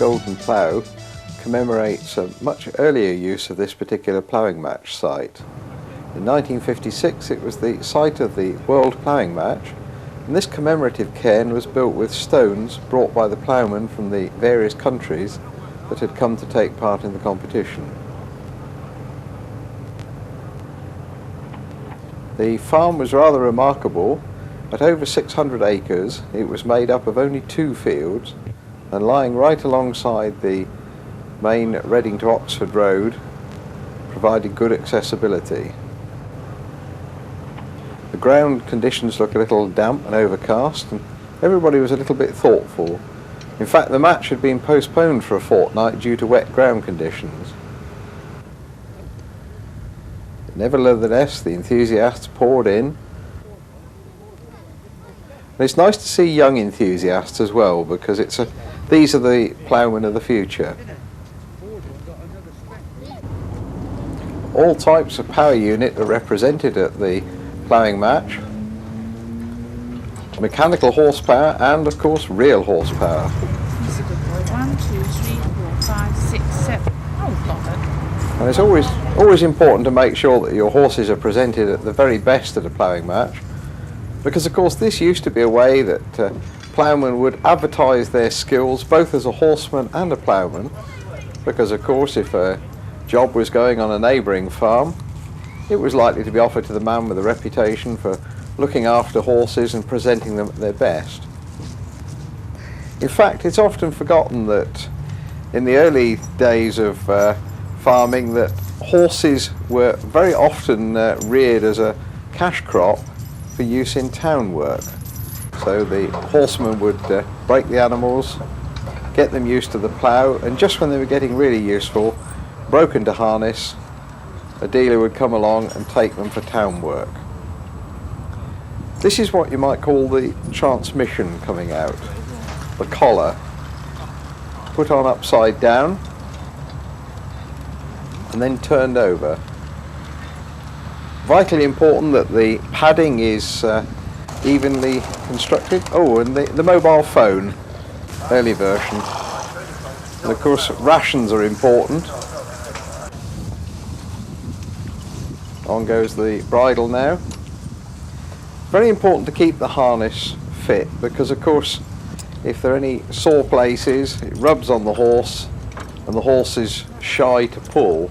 golden plough commemorates a much earlier use of this particular ploughing match site. In 1956 it was the site of the World Ploughing Match, and this commemorative cairn was built with stones brought by the ploughmen from the various countries that had come to take part in the competition. The farm was rather remarkable. At over 600 acres, it was made up of only 2 fields, and lying right alongside the main Reading to Oxford road, provided good accessibility. The ground conditions look a little damp and overcast, and everybody was a little bit thoughtful. In fact, the match had been postponed for a fortnight due to wet ground conditions. Nevertheless, the enthusiasts poured in. And it's nice to see young enthusiasts as well, because these are the ploughmen of the future. All types of power unit are represented at the ploughing match. Mechanical horsepower and, of course, real horsepower. 1, 2, 3, 4, 5, 6, 7. Oh, God. And it's always important to make sure that your horses are presented at the very best at a ploughing match, because of course this used to be a way that ploughmen would advertise their skills both as a horseman and a ploughman, because of course if a job was going on a neighbouring farm, it was likely to be offered to the man with a reputation for looking after horses and presenting them at their best. In fact, it's often forgotten that in the early days of farming that horses were very often reared as a cash crop for use in town work. So the horseman would break the animals, get them used to the plough, and just when they were getting really useful, broken to harness, a dealer would come along and take them for town work. This is what you might call the transmission coming out. The collar, put on upside down, and then turned over. Vitally important that the padding is evenly constructed. Oh, and the mobile phone, early version. And of course rations are important. On goes the bridle now. Very important to keep the harness fit, because of course if there are any sore places it rubs on the horse and the horse is shy to pull.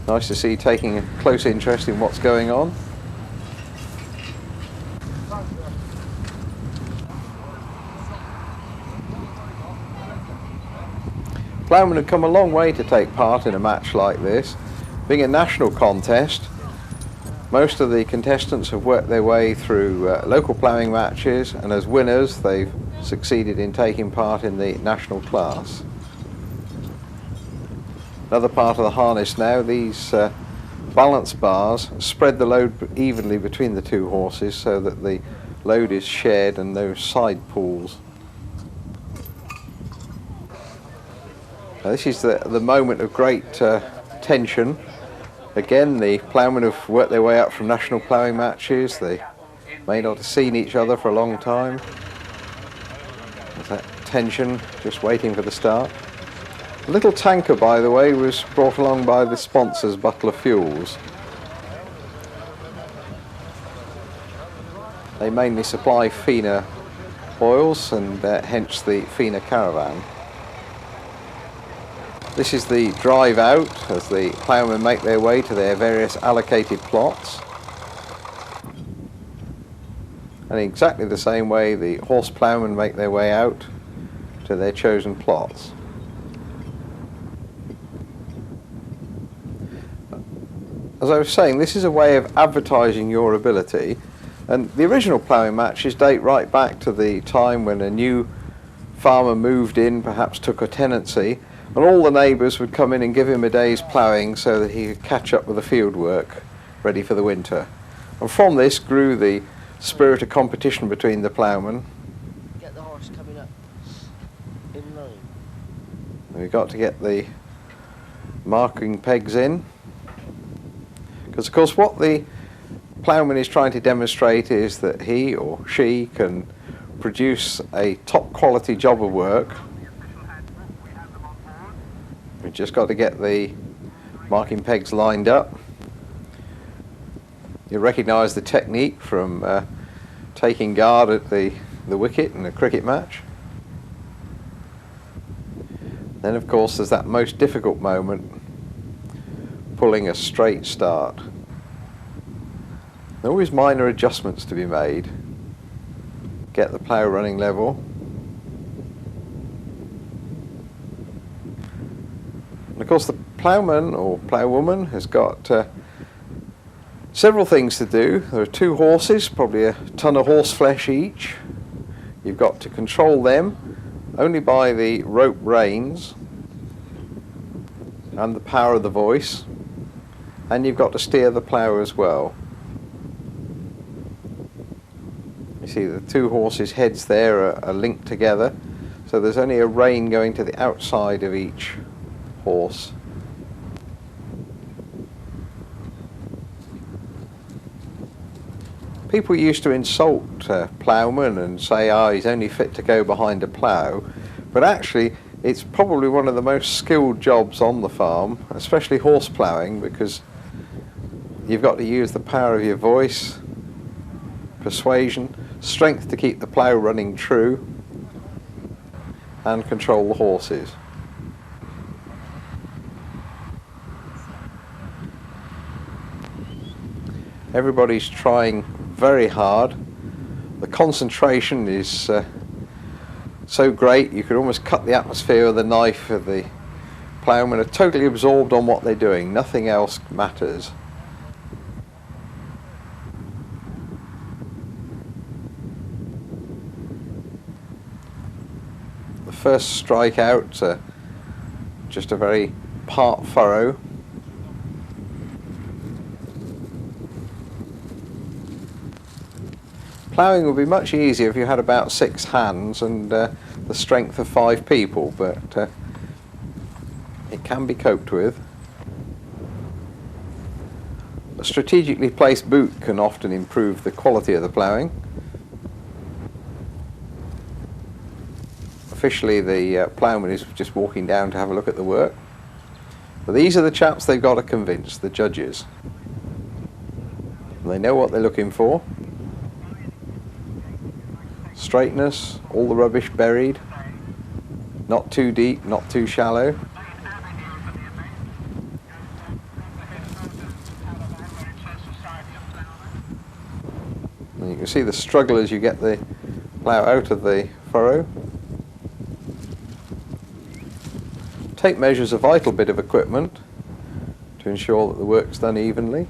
Nice to see you taking a close interest in what's going on. Ploughmen have come a long way to take part in a match like this. Being a national contest, most of the contestants have worked their way through local ploughing matches, and as winners they've succeeded in taking part in the national class. Another part of the harness now, these balance bars spread the load evenly between the 2 horses so that the load is shared and no side pulls. Now this is the moment of great tension. Again, the ploughmen have worked their way up from national ploughing matches. They may not have seen each other for a long time. There's that tension, just waiting for the start. The little tanker, by the way, was brought along by the sponsors, Butler Fuels. They mainly supply Fina oils, and hence the Fina caravan. This is the drive out as the ploughmen make their way to their various allocated plots. And in exactly the same way the horse ploughmen make their way out to their chosen plots. As I was saying, this is a way of advertising your ability, and the original ploughing matches date right back to the time when a new farmer moved in, perhaps took a tenancy, and all the neighbours would come in and give him a day's ploughing so that he could catch up with the field work ready for the winter. And from this grew the spirit of competition between the ploughmen. Get the horse coming up in line. We've got to get the marking pegs in, because of course what the ploughman is trying to demonstrate is that he or she can produce a top quality job of work, we've just got to get the marking pegs lined up. You recognise the technique from taking guard at the wicket in a cricket match. Then of course there's that most difficult moment, pulling a straight start. There are always minor adjustments to be made. Get the plough running level. And of course the ploughman or ploughwoman has got several things to do. There are 2 horses, probably a ton of horse flesh each. You've got to control them only by the rope reins and the power of the voice, and you've got to steer the plough as well. You see the 2 horses' heads there are linked together, so there's only a rein going to the outside of each horse. People used to insult ploughmen and say, he's only fit to go behind a plough, but actually it's probably one of the most skilled jobs on the farm, especially horse ploughing, because you've got to use the power of your voice, persuasion, strength to keep the plough running true, and control the horses. Everybody's trying very hard. The concentration is so great you could almost cut the atmosphere with a knife. The ploughmen are totally absorbed on what they're doing, nothing else matters. The first strike out, just a very part furrow. Ploughing would be much easier if you had about 6 hands and the strength of 5 people, but it can be coped with. A strategically placed boot can often improve the quality of the ploughing. Officially the ploughman is just walking down to have a look at the work, but these are the chaps they've got to convince, the judges. They know what they're looking for. Straightness, all the rubbish buried, not too deep, not too shallow. And you can see the struggle as you get the plough out of the furrow. Tape measure is a vital bit of equipment to ensure that the work's done evenly.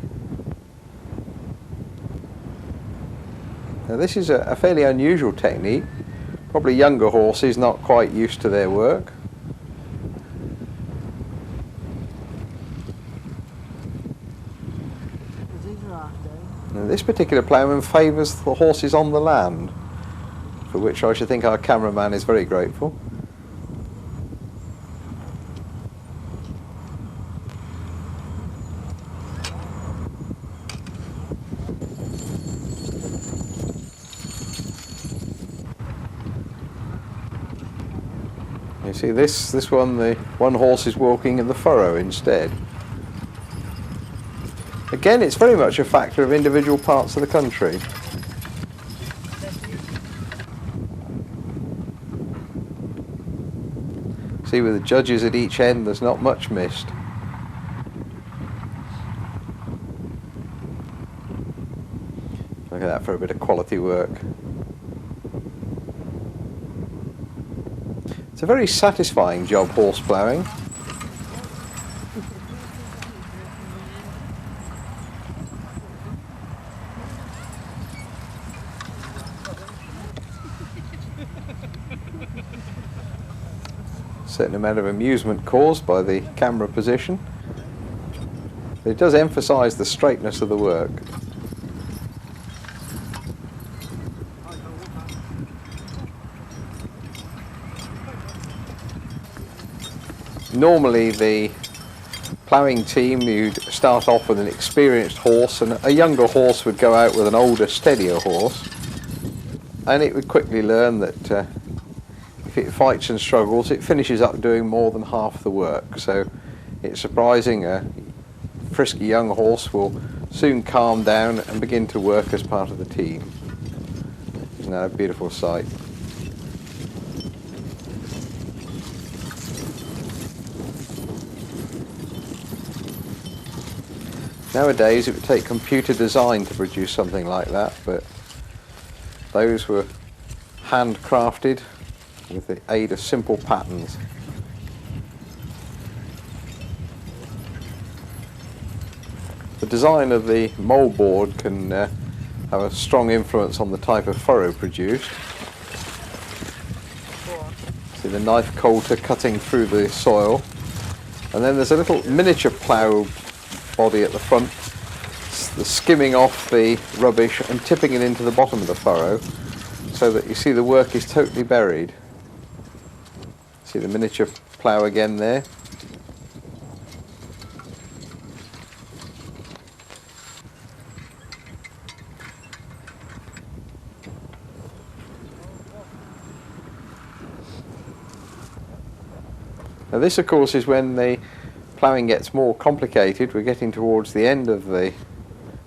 Now this is a fairly unusual technique. Probably younger horses not quite used to their work. Now this particular ploughman favours the horses on the land, for which I should think our cameraman is very grateful. You see this one, the one horse is walking in the furrow instead. Again, it's very much a factor of individual parts of the country. See, with the judges at each end, there's not much missed. Look at that for a bit of quality work. It's a very satisfying job, horse ploughing. Certain amount of amusement caused by the camera position. It does emphasise the straightness of the work. Normally the ploughing team, you'd start off with an experienced horse, and a younger horse would go out with an older, steadier horse. and it would quickly learn that if it fights and struggles, it finishes up doing more than half the work. So it's surprising a frisky young horse will soon calm down and begin to work as part of the team. Isn't that a beautiful sight? Nowadays it would take computer design to produce something like that, but those were handcrafted with the aid of simple patterns. The design of the moldboard can have a strong influence on the type of furrow produced. See the knife coulter cutting through the soil, and then there's a little miniature plough body at the front, the skimming off the rubbish and tipping it into the bottom of the furrow, so that you see the work is totally buried. See the miniature plough again there. Now this of course is when the ploughing gets more complicated. We're getting towards the end of the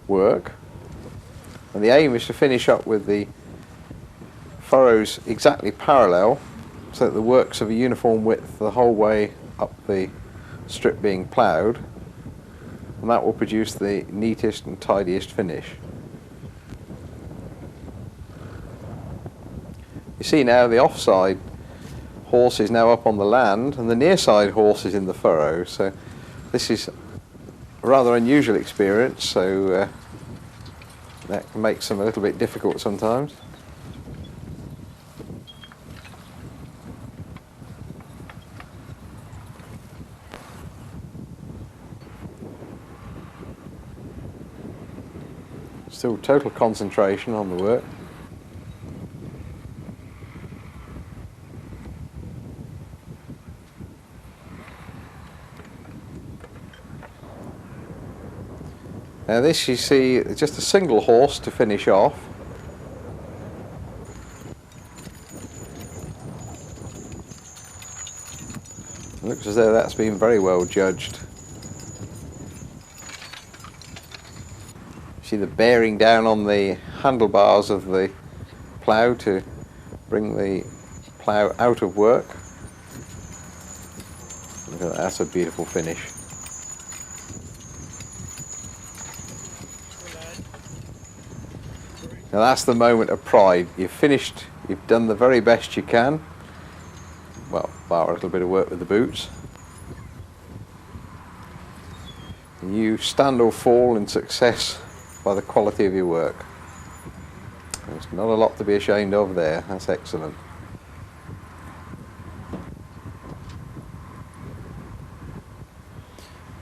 work, and the aim is to finish up with the furrows exactly parallel, so that the work's of a uniform width the whole way up the strip being ploughed, and that will produce the neatest and tidiest finish. You see now the offside horse is now up on the land and the near side horse is in the furrow, so this is a rather unusual experience, so that makes them a little bit difficult sometimes. Still total concentration on the work. Now this, you see, is just a single horse to finish off. It looks as though that's been very well judged. See the bearing down on the handlebars of the plough to bring the plough out of work. Look at that, that's a beautiful finish. Now that's the moment of pride. You've finished, you've done the very best you can. Well, bar a little bit of work with the boots. And you stand or fall in success by the quality of your work. There's not a lot to be ashamed of there. That's excellent.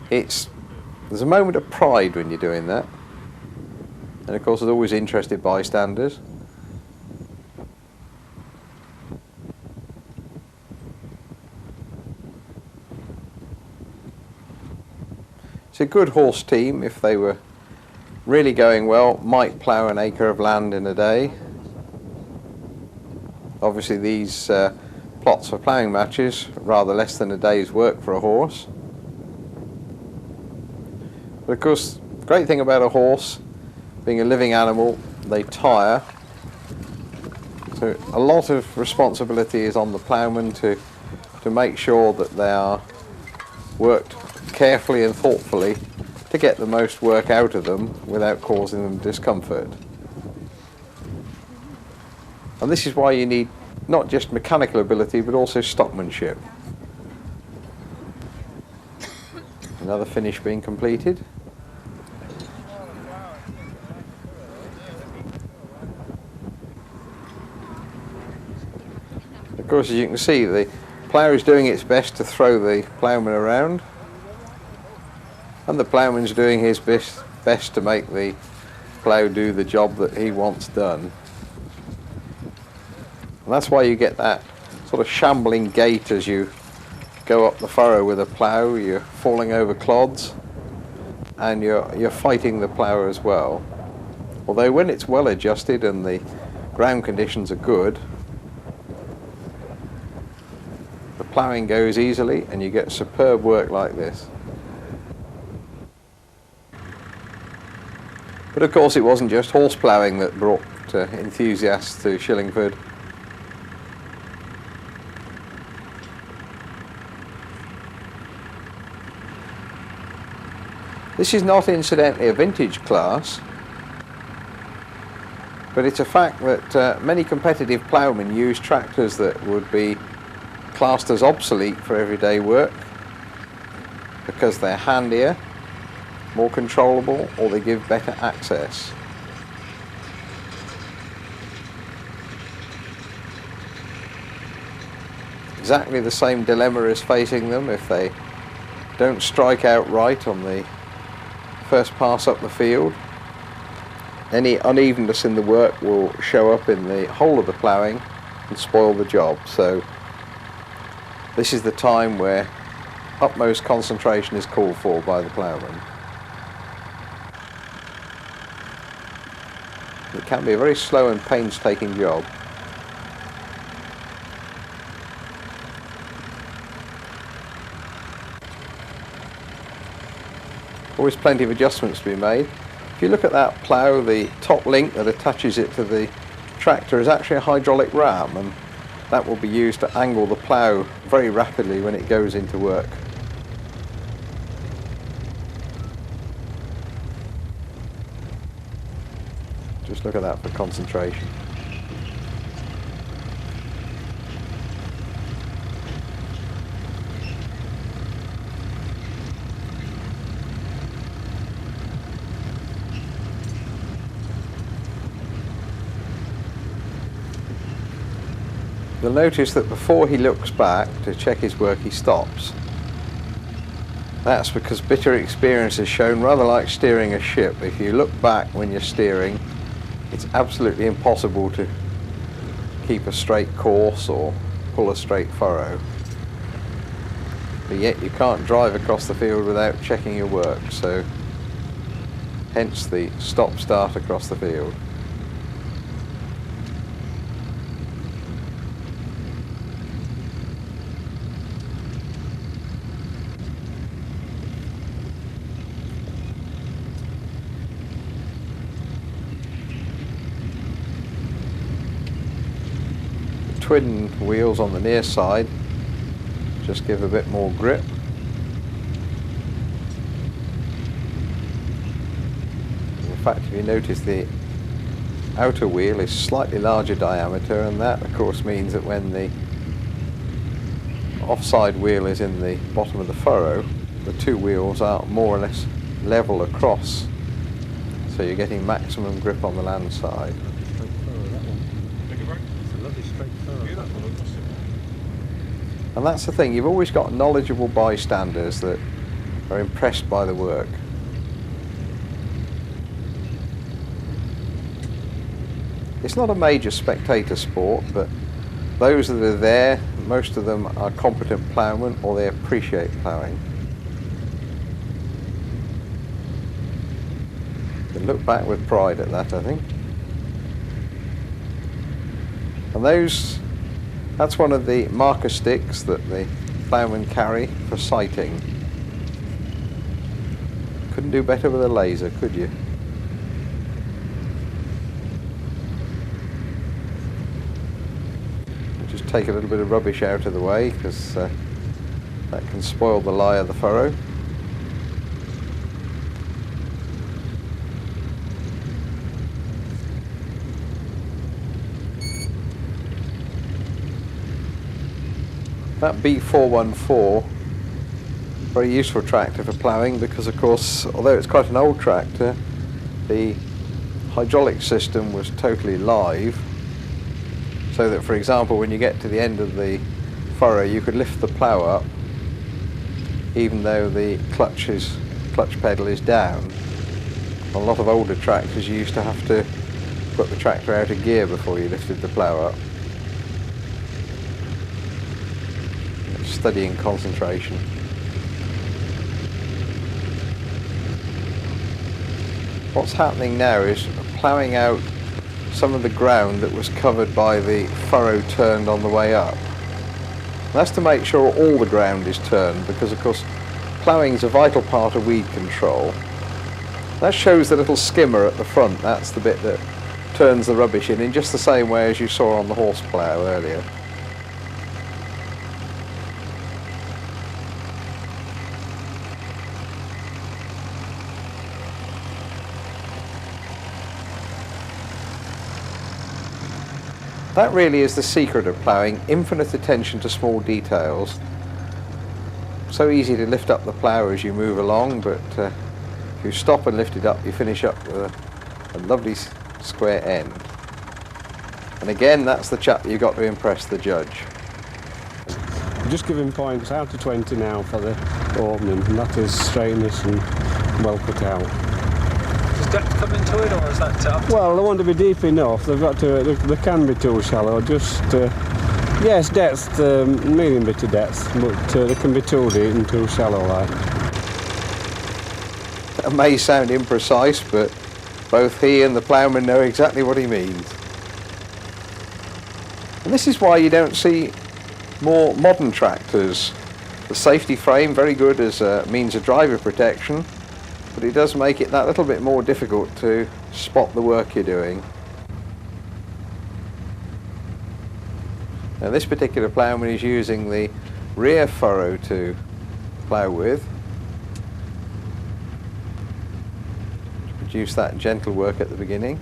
There's a moment of pride when you're doing that. And of course there's always interested bystanders. It's a good horse team, if they were really going well, might plough an acre of land in a day. Obviously these plots for ploughing matches, rather less than a day's work for a horse. But of course, the great thing about a horse, being a living animal, they tire. So a lot of responsibility is on the ploughman to make sure that they are worked carefully and thoughtfully to get the most work out of them without causing them discomfort. And this is why you need not just mechanical ability but also stockmanship. Another finish being completed. Of course, as you can see, the plough is doing its best to throw the ploughman around, and the ploughman's doing his best to make the plough do the job that he wants done. And that's why you get that sort of shambling gait as you go up the furrow with a plough. You're falling over clods and you're fighting the plough as well. Although when it's well adjusted and the ground conditions are good, the ploughing goes easily and you get superb work like this. But of course it wasn't just horse ploughing that brought enthusiasts to Shillingford. This is not incidentally a vintage class, but it's a fact that many competitive ploughmen use tractors that would be classed as obsolete for everyday work because they're handier, more controllable, or they give better access. Exactly the same dilemma is facing them if they don't strike out right on the first pass up the field. Any unevenness in the work will show up in the whole of the ploughing and spoil the job. So this is the time where utmost concentration is called for by the ploughman. It can be a very slow and painstaking job. Always plenty of adjustments to be made. If you look at that plough, the top link that attaches it to the tractor is actually a hydraulic ram, and that will be used to angle the plough very rapidly when it goes into work. Just look at that for concentration. You'll notice that before he looks back to check his work, he stops. That's because bitter experience has shown, rather like steering a ship, if you look back when you're steering, it's absolutely impossible to keep a straight course or pull a straight furrow. But yet you can't drive across the field without checking your work, so hence the stop-start across the field. Twin wheels on the near side just give a bit more grip. In fact, if you notice, the outer wheel is slightly larger diameter, and that of course means that when the offside wheel is in the bottom of the furrow, the two wheels are more or less level across, so you're getting maximum grip on the land side. And that's the thing, you've always got knowledgeable bystanders that are impressed by the work. It's not a major spectator sport, but those that are there, most of them are competent ploughmen or they appreciate ploughing. They look back with pride at that, I think. And that's one of the marker sticks that the ploughmen carry for sighting. Couldn't do better with a laser, could you? Just take a little bit of rubbish out of the way, because that can spoil the lie of the furrow. That B414, very useful tractor for ploughing, because of course, although it's quite an old tractor, the hydraulic system was totally live, so that, for example, when you get to the end of the furrow, you could lift the plough up even though the clutch pedal is down. On a lot of older tractors, you used to have to put the tractor out of gear before you lifted the plough up. Studying concentration. What's happening now is ploughing out some of the ground that was covered by the furrow turned on the way up. That's to make sure all the ground is turned, because of course ploughing is a vital part of weed control. That shows the little skimmer at the front. That's the bit that turns the rubbish in just the same way as you saw on the horse plough earlier. That really is the secret of ploughing, infinite attention to small details. So easy to lift up the plough as you move along, but if you stop and lift it up, you finish up with a lovely square end. And again, that's the chap you've got to impress the judge. I'm just giving points out of 20 now for the opening, and that is straightness and well put out. Does depth come into it, or is that up? Well, they want to be deep enough. They've got to. They can be too shallow. Just yes, depth, medium bit of depth, but they can be too deep and too shallow. Like. That may sound imprecise, but both he and the ploughman know exactly what he means. And this is why you don't see more modern tractors. The safety frame, very good as a means of driver protection, but it does make it that little bit more difficult to spot the work you're doing. Now this particular ploughman is using the rear furrow to plough with, to produce that gentle work at the beginning.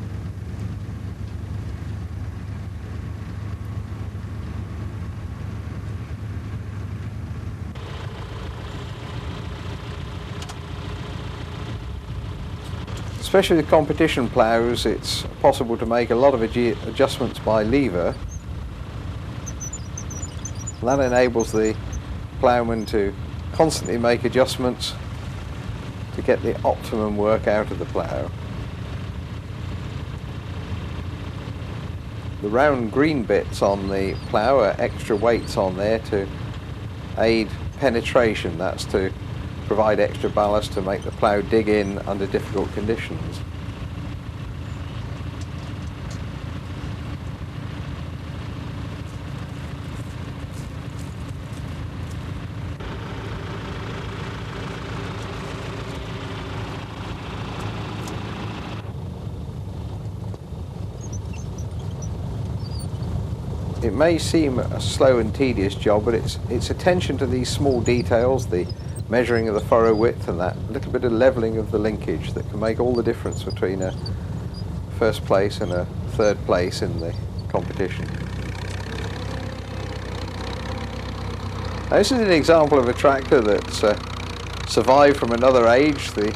Especially with competition ploughs, it's possible to make a lot of adjustments by lever. That enables the ploughman to constantly make adjustments to get the optimum work out of the plough. The round green bits on the plough are extra weights on there to aid penetration. That's to provide extra ballast to make the plough dig in under difficult conditions. It may seem a slow and tedious job, but it's attention to these small details, the measuring of the furrow width and that little bit of levelling of the linkage, that can make all the difference between a first place and a third place in the competition. Now, this is an example of a tractor that's survived from another age, the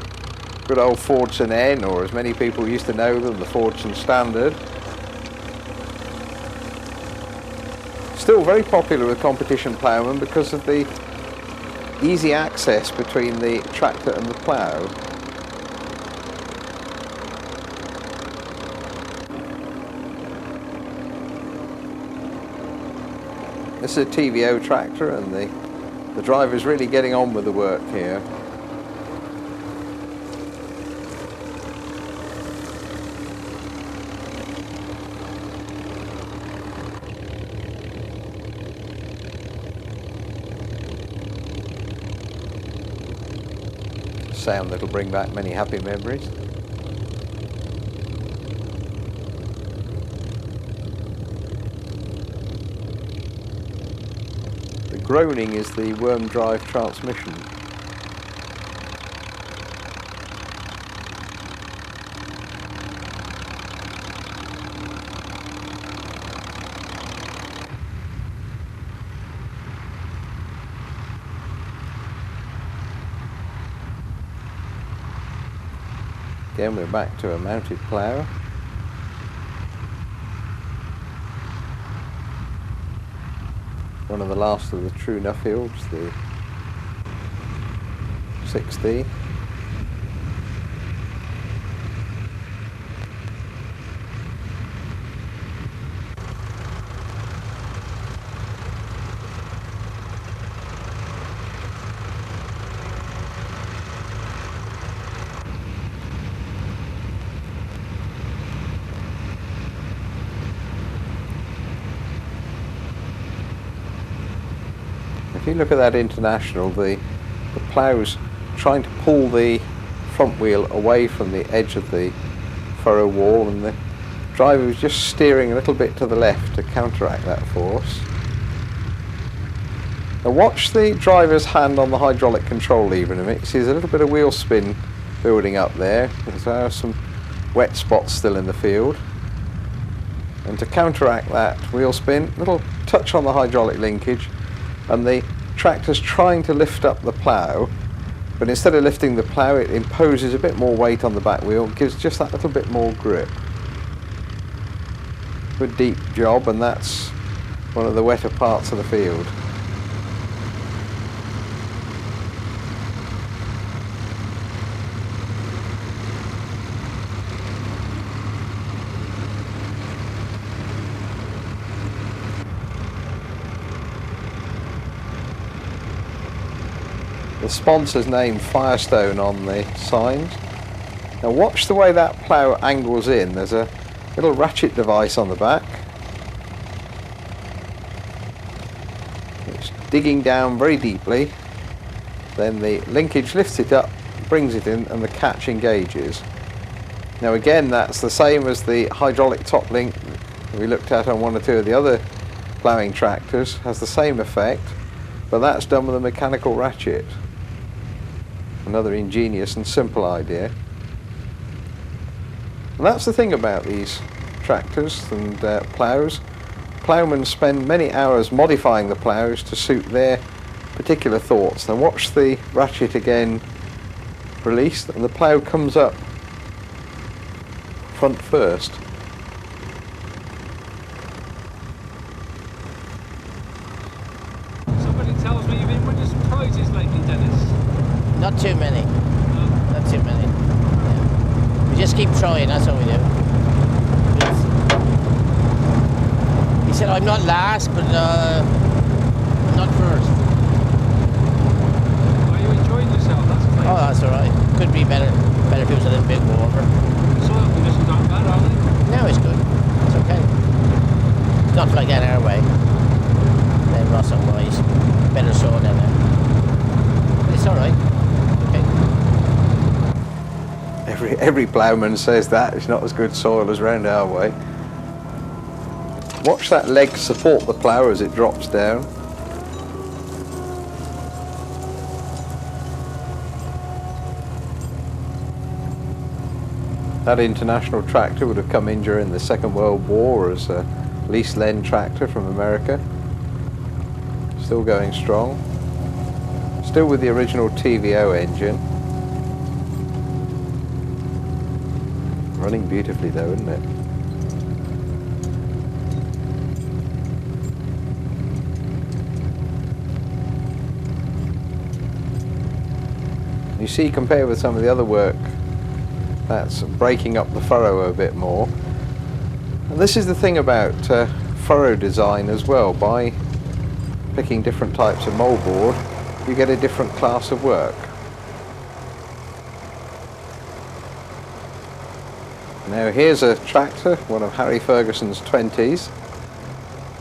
good old Fordson N, or as many people used to know them, the Fordson Standard. Still very popular with competition ploughmen because of the easy access between the tractor and the plough. This is a TVO tractor, and the driver is really getting on with the work here. Sound that'll bring back many happy memories. The groaning is the worm drive transmission. Again, we're back to a mounted plough. One of the last of the true Nuffields, the 6D. you look at that International, the plough's trying to pull the front wheel away from the edge of the furrow wall, and the driver was just steering a little bit to the left to counteract that force. Now watch the driver's hand on the hydraulic control lever in a minute. See, there's a little bit of wheel spin building up there. There's some wet spots still in the field. And to counteract that wheel spin, a little touch on the hydraulic linkage, and the tractor's trying to lift up the plough, but instead of lifting the plough, it imposes a bit more weight on the back wheel, gives just that little bit more grip. Good deep job, and that's one of the wetter parts of the field. The sponsor's name Firestone on the signs. Now watch the way that plough angles in. There's a little ratchet device on the back. It's digging down very deeply. Then the linkage lifts it up, brings it in, and the catch engages. Now again, that's the same as the hydraulic top link we looked at on one or two of the other ploughing tractors. Has the same effect, but that's done with a mechanical ratchet. Another ingenious and simple idea. And that's the thing about these tractors and ploughs. Ploughmen spend many hours modifying the ploughs to suit their particular thoughts. Now watch the ratchet again released, and the plough comes up front first. Somebody tells me you've been winning some prizes lately, Dennis. Not too many. Not too many. Yeah. We just keep trying, that's all we do. He said, I'm not last, but I'm not first. Are you enjoying yourself? That's great. Oh, that's alright. Could be better if it was a little bit warmer. The soil conditions aren't bad, are they? No, it's good. It's okay. It's not like that our way. Then Ross and Wise. Better soil down there. But it's alright. Every ploughman says that it's not as good soil as round our way. Watch that leg support the plough as it drops down. That International tractor would have come in during the Second World War as a lease Len tractor from America. Still going strong. Still with the original TVO engine. Running beautifully though, isn't it? You see, compared with some of the other work, that's breaking up the furrow a bit more. And this is the thing about furrow design as well. By picking different types of moldboard, you get a different class of work. Now here's a tractor, one of Harry Ferguson's 20s.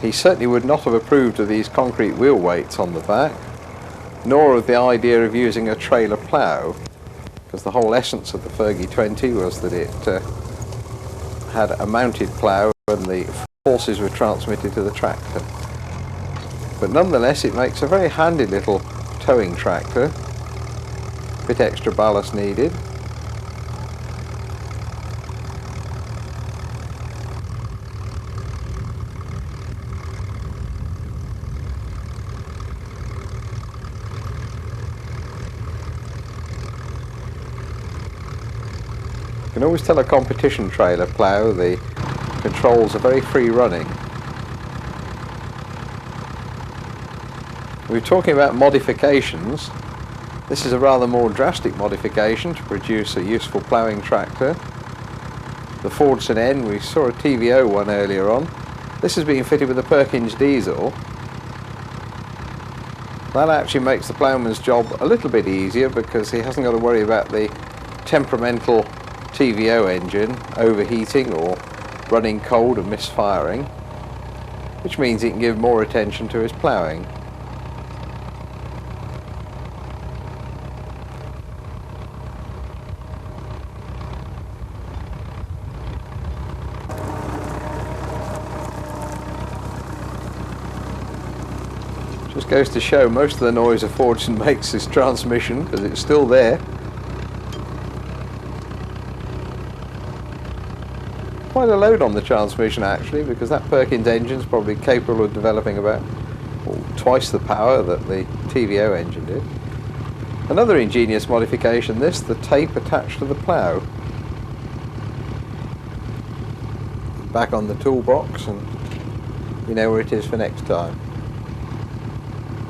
He certainly would not have approved of these concrete wheel weights on the back, nor of the idea of using a trailer plough, because the whole essence of the Fergie 20 was that it had a mounted plough and the forces were transmitted to the tractor. But nonetheless, it makes a very handy little towing tractor, a bit extra ballast needed. You can always tell a competition trailer plough, the controls are very free running. We're talking about modifications. This is a rather more drastic modification to produce a useful ploughing tractor. The Fordson N, we saw a TVO one earlier on. This has been fitted with a Perkins diesel. That actually makes the ploughman's job a little bit easier because he hasn't got to worry about the temperamental TVO engine overheating or running cold and misfiring, which means he can give more attention to his ploughing. Just goes to show most of the noise a Fordson makes is transmission, because it's still there. Quite a load on the transmission actually, because that Perkins engine's probably capable of developing about twice the power that the TVO engine did. Another ingenious modification, this, the tape attached to the plough. Back on the toolbox, and you know where it is for next time.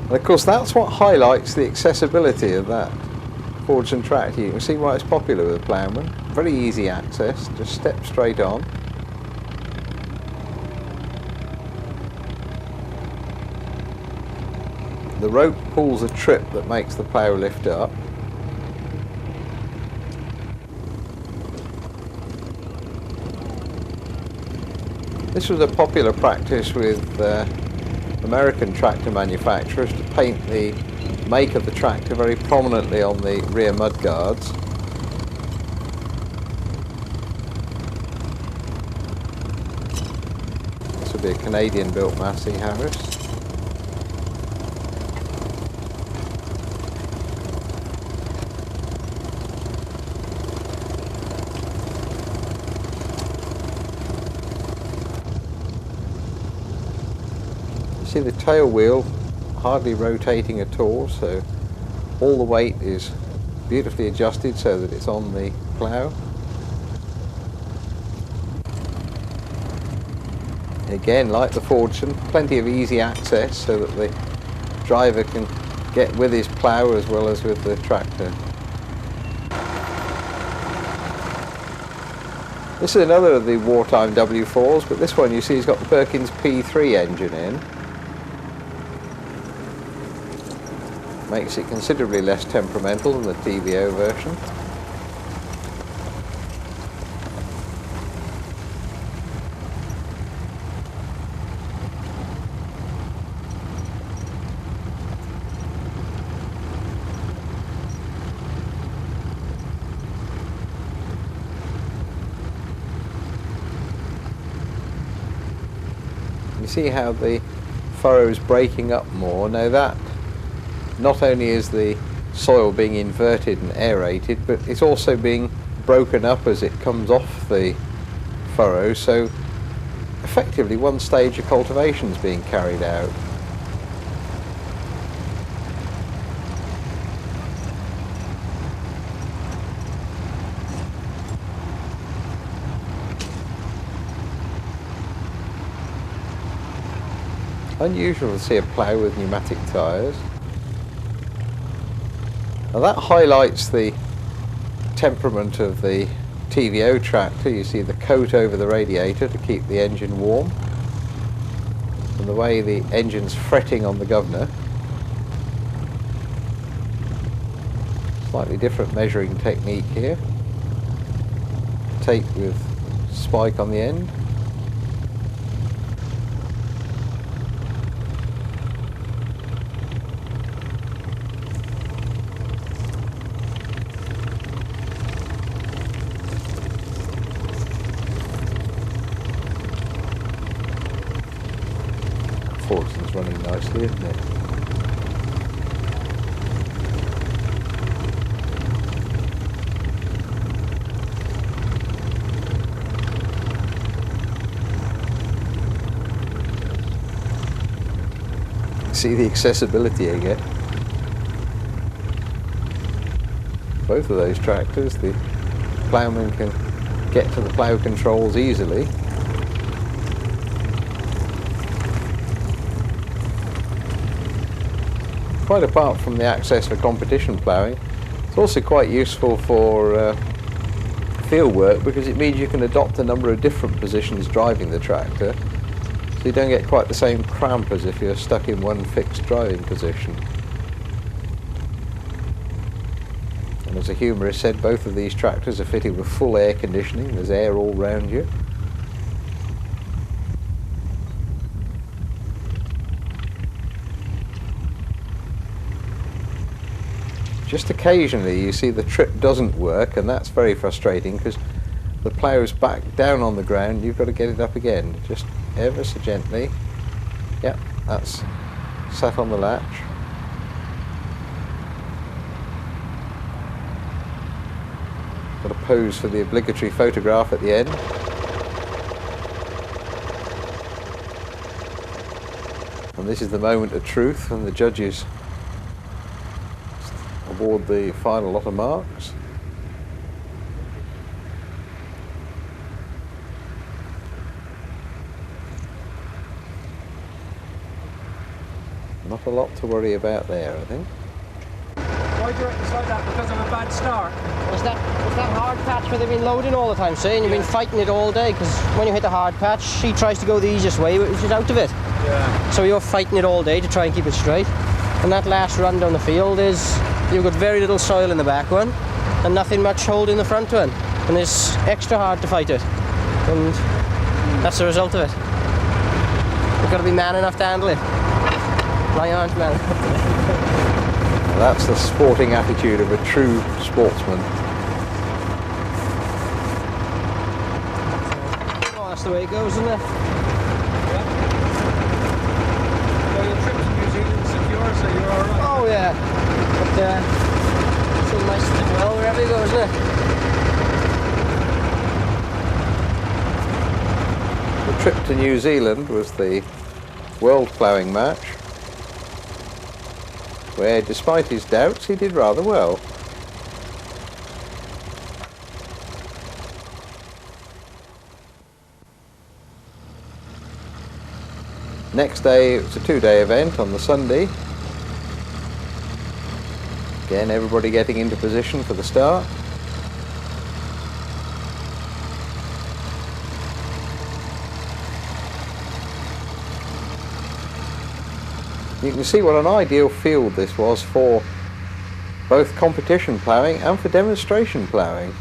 And of course that's what highlights the accessibility of that Fordson tractor. You can see why it's popular with the ploughman. Very easy access, just step straight on. The rope pulls a trip that makes the plough lift up. This was a popular practice with American tractor manufacturers to paint the make of the tractor very prominently on the rear mud guards. This would be a Canadian built Massey Harris. See the tail wheel hardly rotating at all, so all the weight is beautifully adjusted so that it's on the plough. Again, like the Fordson, plenty of easy access so that the driver can get with his plough as well as with the tractor. This is another of the wartime W4s, but this one you see has got the Perkins P3 engine in. Makes it considerably less temperamental than the TVO version. You see how the furrow's breaking up more. Now that not only is the soil being inverted and aerated, but it's also being broken up as it comes off the furrow, so effectively one stage of cultivation is being carried out. Unusual to see a plough with pneumatic tyres. Now that highlights the temperament of the TVO tractor. You see the coat over the radiator to keep the engine warm, and the way the engine's fretting on the governor. Slightly different measuring technique here. Tape with spike on the end. Fordson's running nicely, isn't it? See the accessibility again. Both of those tractors, the ploughman can get to the plough controls easily. Quite apart from the access for competition ploughing, it's also quite useful for field work, because it means you can adopt a number of different positions driving the tractor, so you don't get quite the same cramp as if you're stuck in one fixed driving position. And as a humorist said, both of these tractors are fitted with full air conditioning. There's air all round you. Just occasionally you see the trip doesn't work, and that's very frustrating because the plough's back down on the ground. You've got to get it up again, just ever so gently. Yeah, that's sat on the latch. Got a pose for the obligatory photograph at the end. And this is the moment of truth when the judges award the final lot of marks. Not a lot to worry about there, I think. Why do you reckon it's like that? Because of a bad start? Was that hard patch where they've been loading all the time, see? And you've been fighting it all day, because when you hit the hard patch, she tries to go the easiest way, which is out of it. Yeah. So you're fighting it all day to try and keep it straight. And that last run down the field is, you've got very little soil in the back one, and nothing much hold in the front one. And it's extra hard to fight it. And that's the result of it. You've got to be man enough to handle it. I aren't man. That's the sporting attitude of a true sportsman. Oh, that's the way it goes, isn't it? Well, your trip to New Zealand's secure, so you're alright. Oh yeah. But it's all nice and well wherever you go, isn't it? The trip to New Zealand was the World Ploughing match, where despite his doubts he did rather well. Next day it was a 2-day event on the Sunday. Again, everybody getting into position for the start. You can see what an ideal field this was for both competition ploughing and for demonstration ploughing.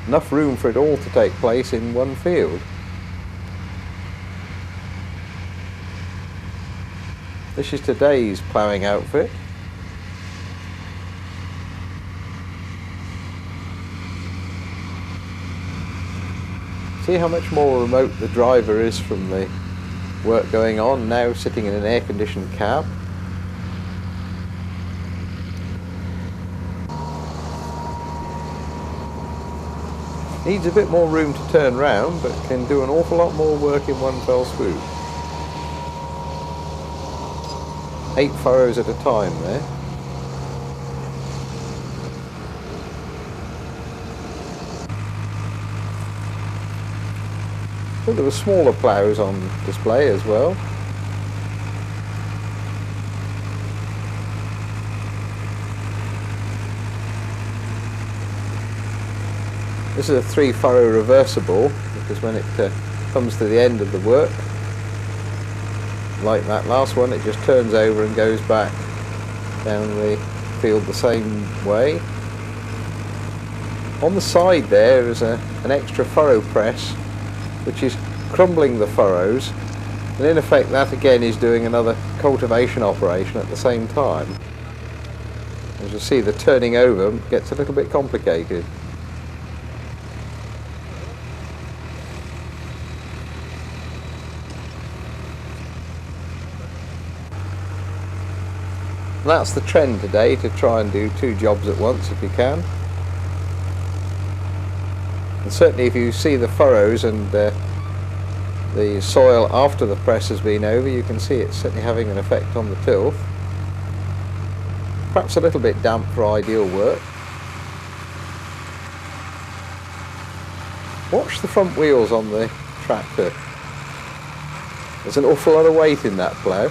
Enough room for it all to take place in one field. This is today's ploughing outfit. See how much more remote the driver is from the work going on, now sitting in an air-conditioned cab. Needs a bit more room to turn round, but can do an awful lot more work in one fell swoop. 8 furrows at a time there. But there were smaller ploughs on display as well. This is a 3-furrow reversible, because when it comes to the end of the work, like that last one, it just turns over and goes back down the field the same way. On the side there is an extra furrow press, which is crumbling the furrows, and in effect that again is doing another cultivation operation at the same time. As you'll see, the turning over gets a little bit complicated. And that's the trend today, to try and do 2 jobs at once if you can. And certainly if you see the furrows and the soil after the press has been over, you can see it's certainly having an effect on the tilth. Perhaps a little bit damp for ideal work. Watch the front wheels on the tractor. There's an awful lot of weight in that plough.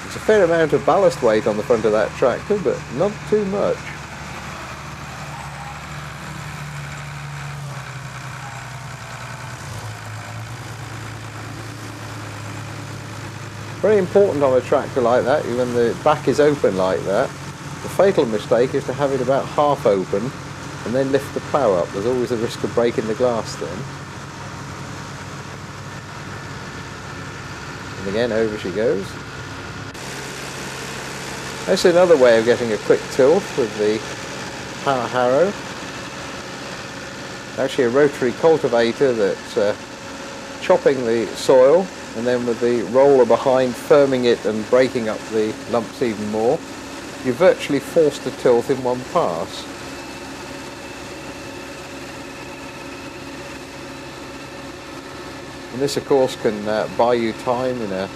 There's a fair amount of ballast weight on the front of that tractor, but not too much. Very important on a tractor like that, when the back is open like that. The fatal mistake is to have it about half open and then lift the plough up. There's always a risk of breaking the glass then. And again, over she goes. That's another way of getting a quick tilt with the power harrow. Actually a rotary cultivator that's chopping the soil and then with the roller behind firming it and breaking up the lumps even more, you're virtually forced to tilt in one pass. And this of course can buy you time in a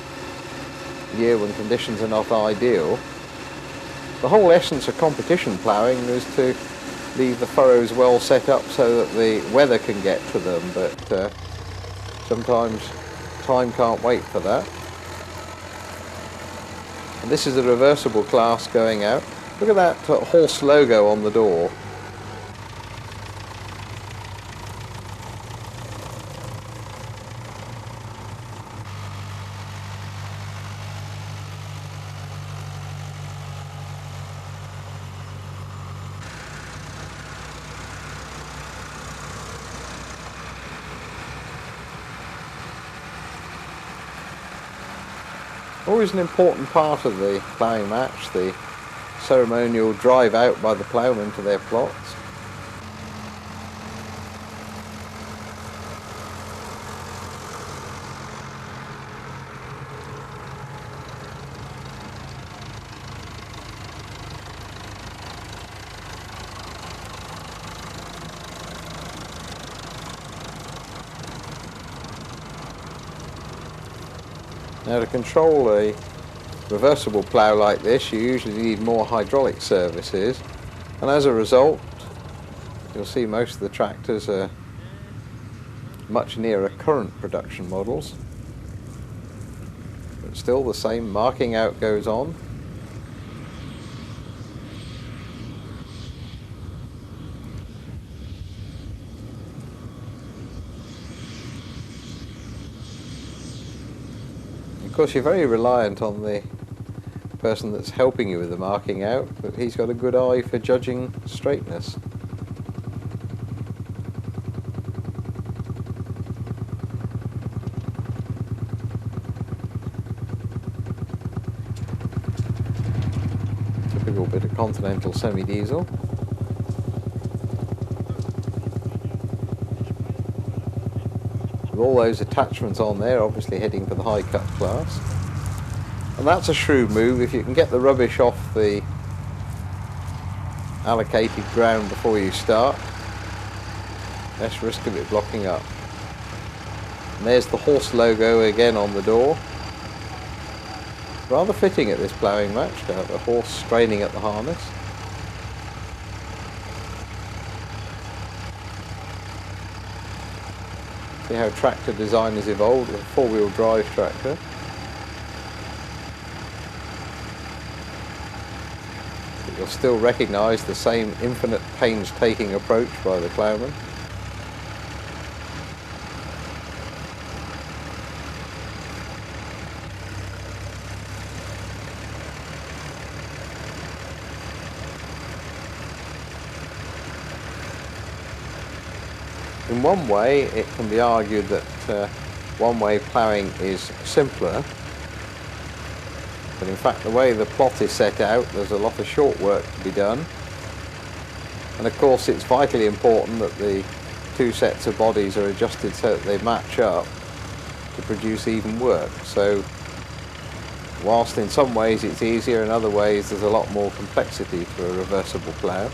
year when conditions are not ideal. The whole essence of competition ploughing is to leave the furrows well set up so that the weather can get to them, but sometimes time can't wait for that. And this is a reversible class going out. Look at that horse logo on the door. Always an important part of the ploughing match, the ceremonial drive out by the ploughmen to their plots. Now to control a reversible plough like this, you usually need more hydraulic services, and as a result you'll see most of the tractors are much nearer current production models, but still the same marking out goes on. Of course, you're very reliant on the person that's helping you with the marking out, but he's got a good eye for judging straightness. Typical bit of Continental semi-diesel. With all those attachments on there, obviously heading for the high cut class. And that's a shrewd move. If you can get the rubbish off the allocated ground before you start, less risk of it blocking up. And there's the horse logo again on the door. Rather fitting at this ploughing match to have a horse straining at the harness. See how tractor design has evolved with a four-wheel drive tractor. But you'll still recognise the same infinite painstaking approach by the ploughman. In one way, it can be argued that one-way ploughing is simpler, but in fact the way the plot is set out, there's a lot of short work to be done, and of course it's vitally important that the two sets of bodies are adjusted so that they match up to produce even work. So whilst in some ways it's easier, in other ways there's a lot more complexity to a reversible plough.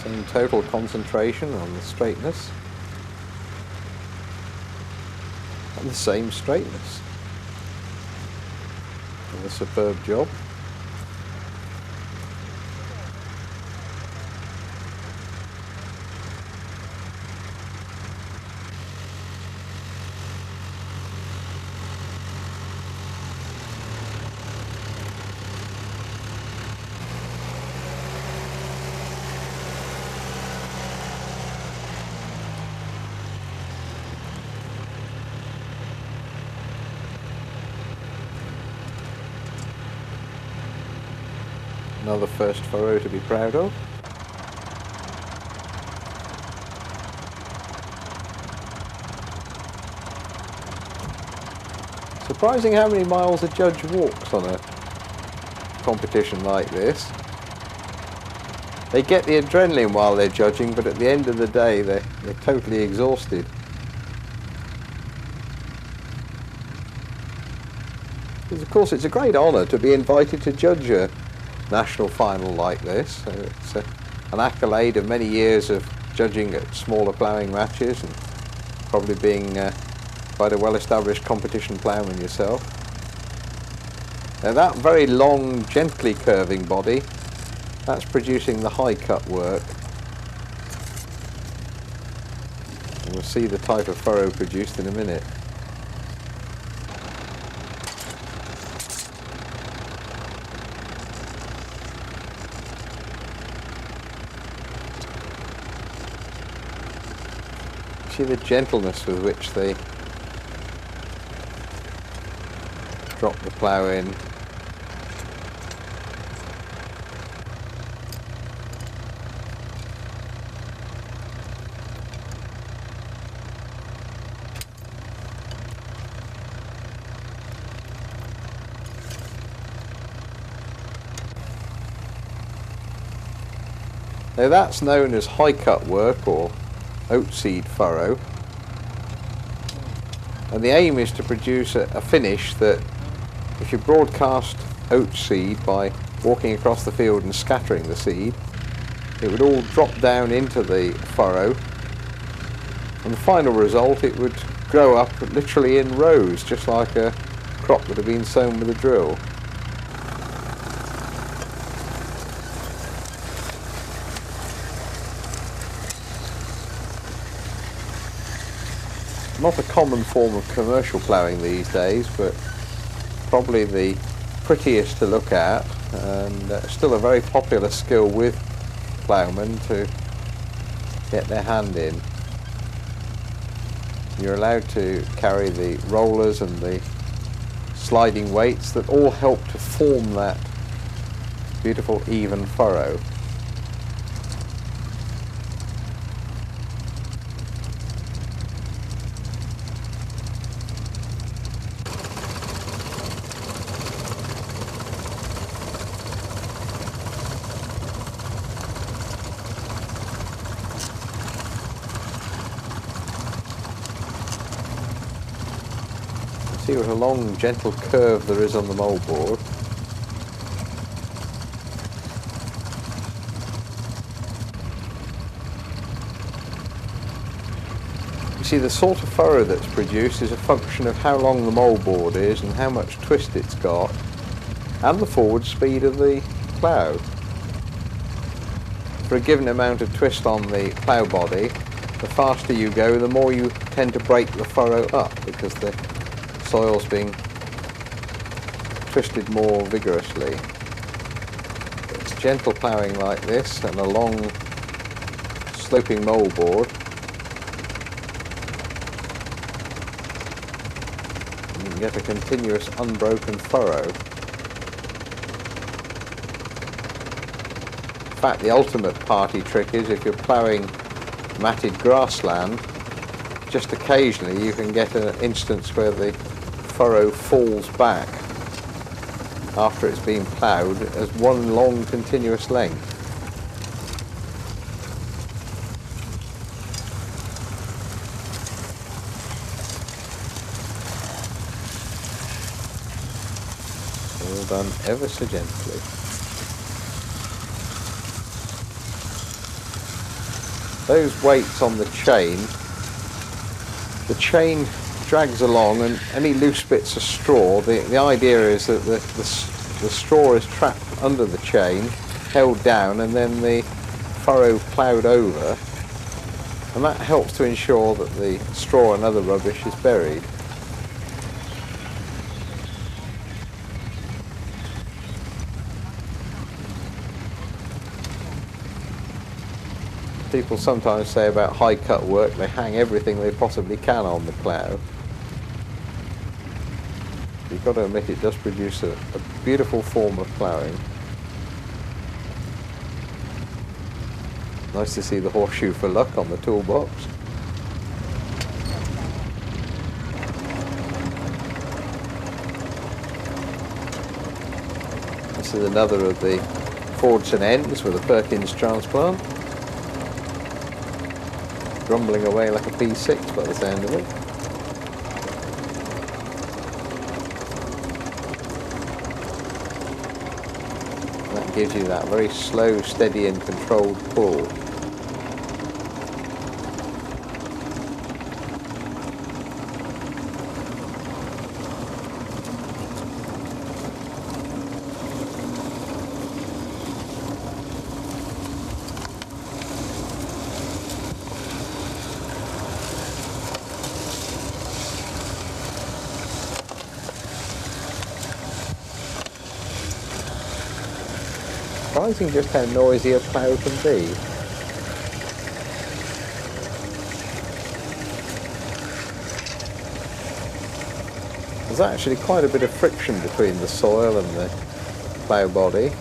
Same total concentration on the straightness and the same straightness. And a superb job. Another first furrow to be proud of. Surprising how many miles a judge walks on a competition like this. They get the adrenaline while they're judging, but at the end of the day they're totally exhausted. Because of course it's a great honour to be invited to judge a national final like this. So it's an accolade of many years of judging at smaller ploughing matches and probably being quite a well-established competition ploughman yourself. Now that very long, gently curving body, that's producing the high cut work. And we'll see the type of furrow produced in a minute. See the gentleness with which they drop the plough in. Now that's known as high cut work or oat seed furrow, and the aim is to produce a finish that, if you broadcast oat seed by walking across the field and scattering the seed, it would all drop down into the furrow, and the final result, it would grow up literally in rows, just like a crop that had been sown with a drill. Not a common form of commercial ploughing these days, but probably the prettiest to look at, and still a very popular skill with ploughmen to get their hand in. You're allowed to carry the rollers and the sliding weights that all help to form that beautiful even furrow. See what a long, gentle curve there is on the moldboard. You see, the sort of furrow that's produced is a function of how long the moldboard is and how much twist it's got, and the forward speed of the plough. For a given amount of twist on the plough body, the faster you go, the more you tend to break the furrow up, because the soil's being twisted more vigorously. It's gentle ploughing like this and a long sloping moldboard, and you can get a continuous unbroken furrow. In fact, the ultimate party trick is if you're ploughing matted grassland, just occasionally you can get an instance where the furrow falls back after it's been ploughed as one long continuous length. All done ever so gently. Those weights on the chain drags along, and any loose bits of straw, the idea is that the straw is trapped under the chain, held down, and then the furrow ploughed over, and that helps to ensure that the straw and other rubbish is buried. People sometimes say about high cut work, they hang everything they possibly can on the plough. You've got to admit it does produce a beautiful form of ploughing. Nice to see the horseshoe for luck on the toolbox. This is another of the Fordson Ns with a Perkins transplant. Rumbling away like a P6 by the sound of it. And that gives you that very slow, steady and controlled pull. Surprising just how noisy a plough can be. There's actually quite a bit of friction between the soil and the plough body.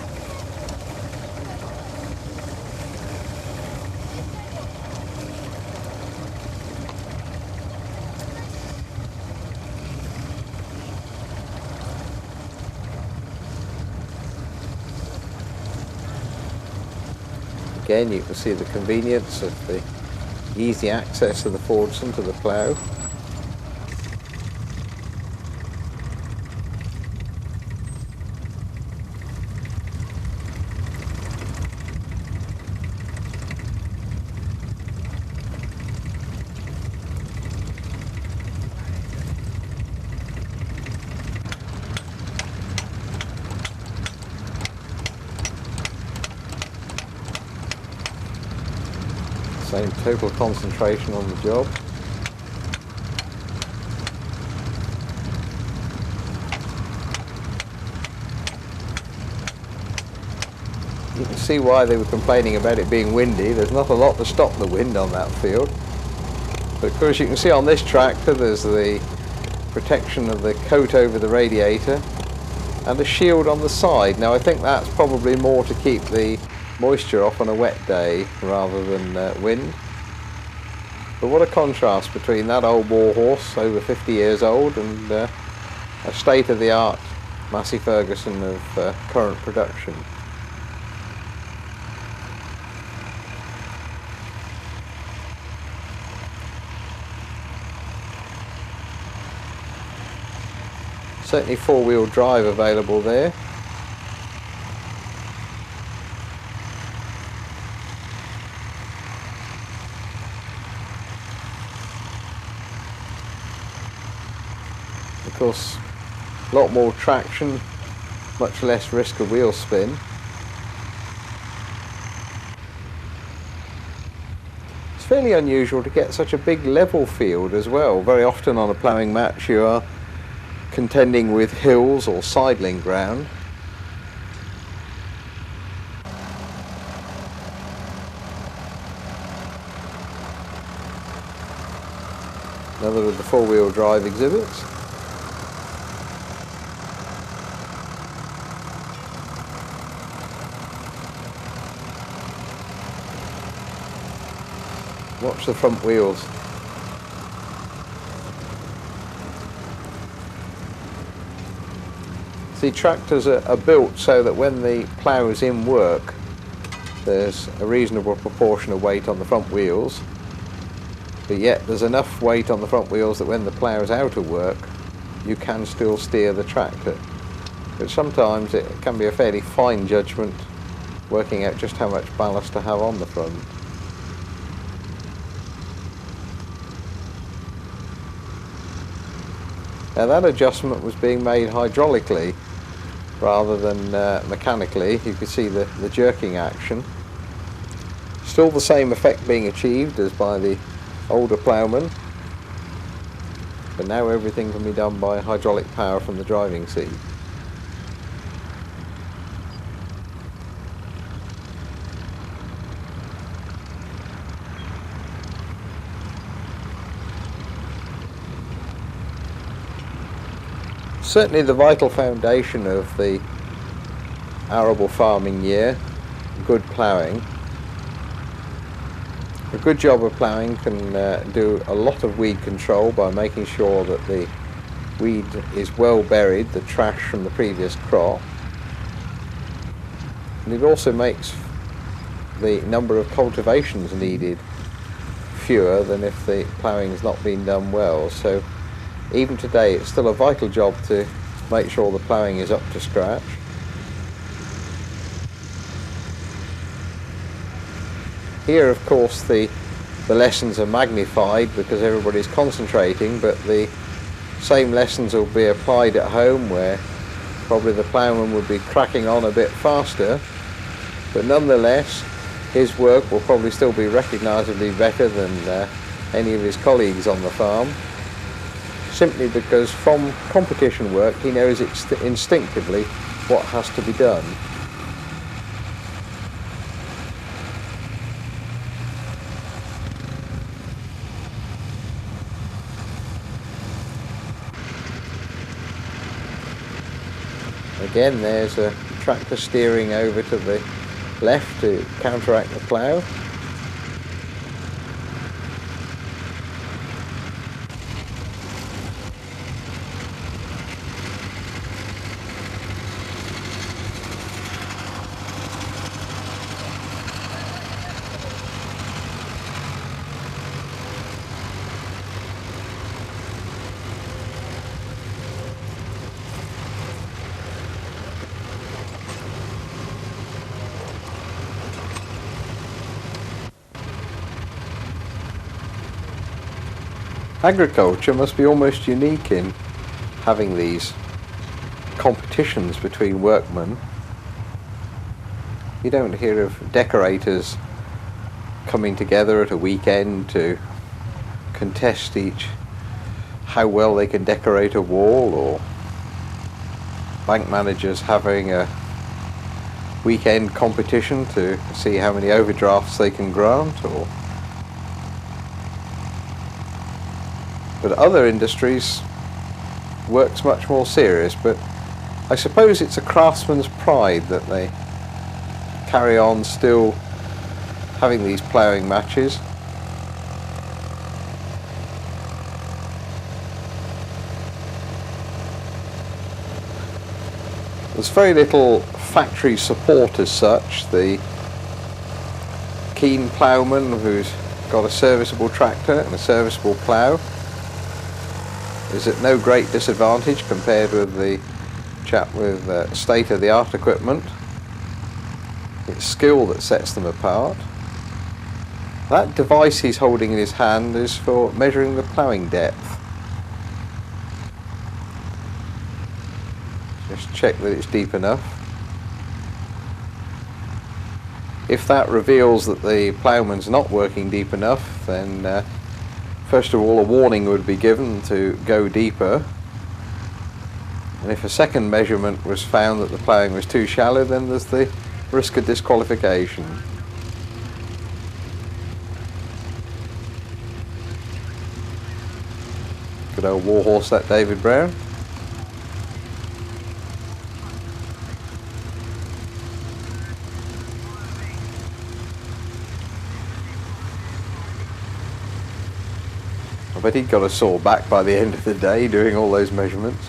Again, you can see the convenience of the easy access of the Fordson to the plough. Same total concentration on the job. You can see why they were complaining about it being windy. There's not a lot to stop the wind on that field. But of course you can see on this tractor there's the protection of the coat over the radiator and a shield on the side. Now I think that's probably more to keep the moisture off on a wet day rather than wind. But what a contrast between that old war horse, over 50 years old, and a state-of-the-art Massey Ferguson of current production. Certainly four-wheel drive available there. Of course, a lot more traction, much less risk of wheel spin. It's fairly unusual to get such a big level field as well. Very often on a ploughing match you are contending with hills or sidling ground. Another of the four-wheel drive exhibits. Watch the front wheels. See, tractors are built so that when the plough is in work, there's a reasonable proportion of weight on the front wheels, but yet there's enough weight on the front wheels that when the plough is out of work, you can still steer the tractor. But sometimes it can be a fairly fine judgment working out just how much ballast to have on the front. Now that adjustment was being made hydraulically rather than mechanically. You could see the jerking action. Still the same effect being achieved as by the older ploughman, but now everything can be done by hydraulic power from the driving seat. Certainly the vital foundation of the arable farming year, good ploughing, A good job of ploughing can do a lot of weed control by making sure that the weed is well buried, the trash from the previous crop. And it also makes the number of cultivations needed fewer than if the ploughing's not been done well. So even today it's still a vital job to make sure the ploughing is up to scratch. Here of course the lessons are magnified because everybody's concentrating, but the same lessons will be applied at home where probably the ploughman would be cracking on a bit faster, but nonetheless his work will probably still be recognisably better than any of his colleagues on the farm, simply because from competition work he knows instinctively what has to be done. Again, there's a tractor steering over to the left to counteract the plough. Agriculture must be almost unique in having these competitions between workmen. You don't hear of decorators coming together at a weekend to contest each how well they can decorate a wall, or bank managers having a weekend competition to see how many overdrafts they can grant, but other industries work's much more serious. But I suppose it's a craftsman's pride that they carry on still having these ploughing matches. There's very little factory support as such. The keen ploughman who's got a serviceable tractor and a serviceable plough is at no great disadvantage compared with the chap with state-of-the-art equipment. It's skill that sets them apart. That device he's holding in his hand is for measuring the ploughing depth. Just check that it's deep enough. If that reveals that the ploughman's not working deep enough, then first of all a warning would be given to go deeper, and if a second measurement was found that the ploughing was too shallow, then there's the risk of disqualification. Good old warhorse that David Brown. I bet he'd got a sore back by the end of the day doing all those measurements.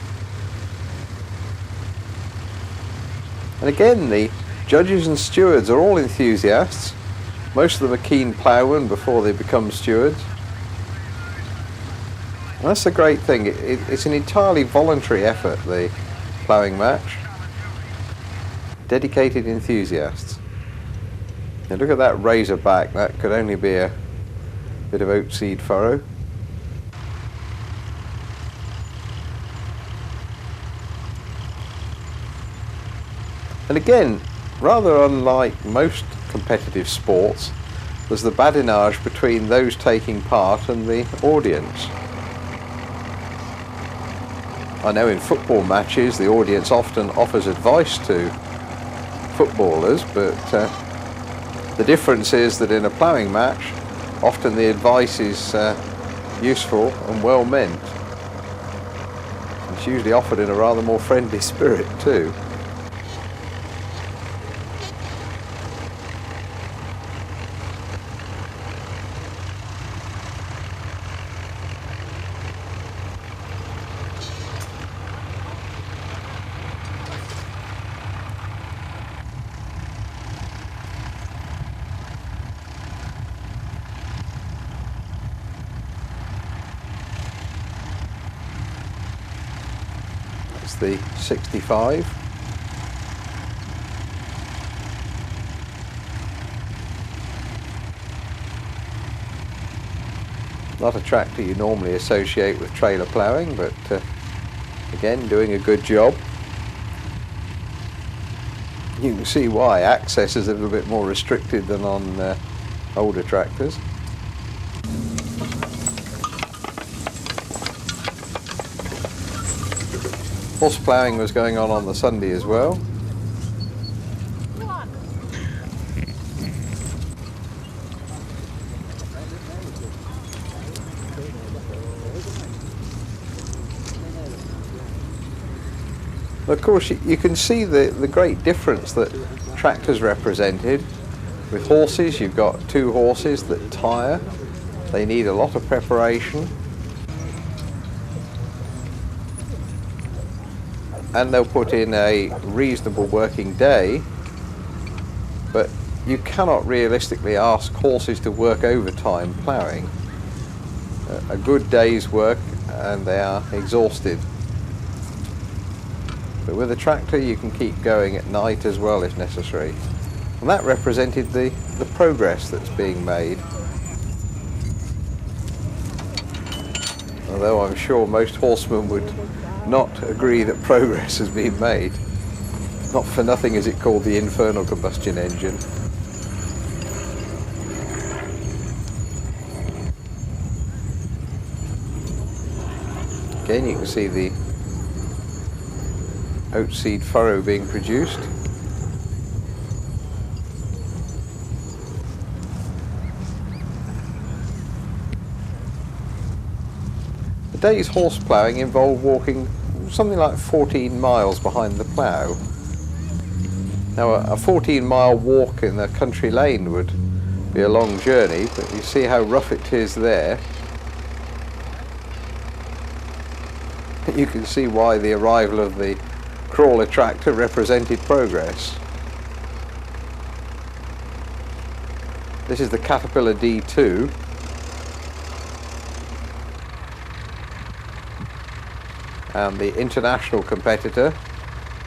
And again, the judges and stewards are all enthusiasts. Most of them are keen ploughmen before they become stewards. And that's the great thing. It's an entirely voluntary effort, the ploughing match. Dedicated enthusiasts. Now look at that razor back. That could only be a bit of oatseed furrow. And again, rather unlike most competitive sports, there's the badinage between those taking part and the audience. I know in football matches the audience often offers advice to footballers, but the difference is that in a ploughing match often the advice is useful and well meant. It's usually offered in a rather more friendly spirit too. the 65. Not a tractor you normally associate with trailer ploughing, but again, doing a good job. You can see why access is a little bit more restricted than on older tractors. Horse ploughing was going on the Sunday as well. Of course, you can see the great difference that tractors represented. With horses, you've got two horses that tire. They need a lot of preparation. And they'll put in a reasonable working day, but you cannot realistically ask horses to work overtime ploughing. A good day's work and they are exhausted. But with a tractor you can keep going at night as well if necessary. And that represented the progress that's being made. Although I'm sure most horsemen would not agree that progress has been made. Not for nothing is it called the internal combustion engine. Again, you can see the oat seed furrow being produced. The day's horse ploughing involved walking something like 14 miles behind the plough. Now a 14-mile walk in a country lane would be a long journey, but you see how rough it is there. You can see why the arrival of the crawler tractor represented progress. This is the Caterpillar D2. And the international competitor.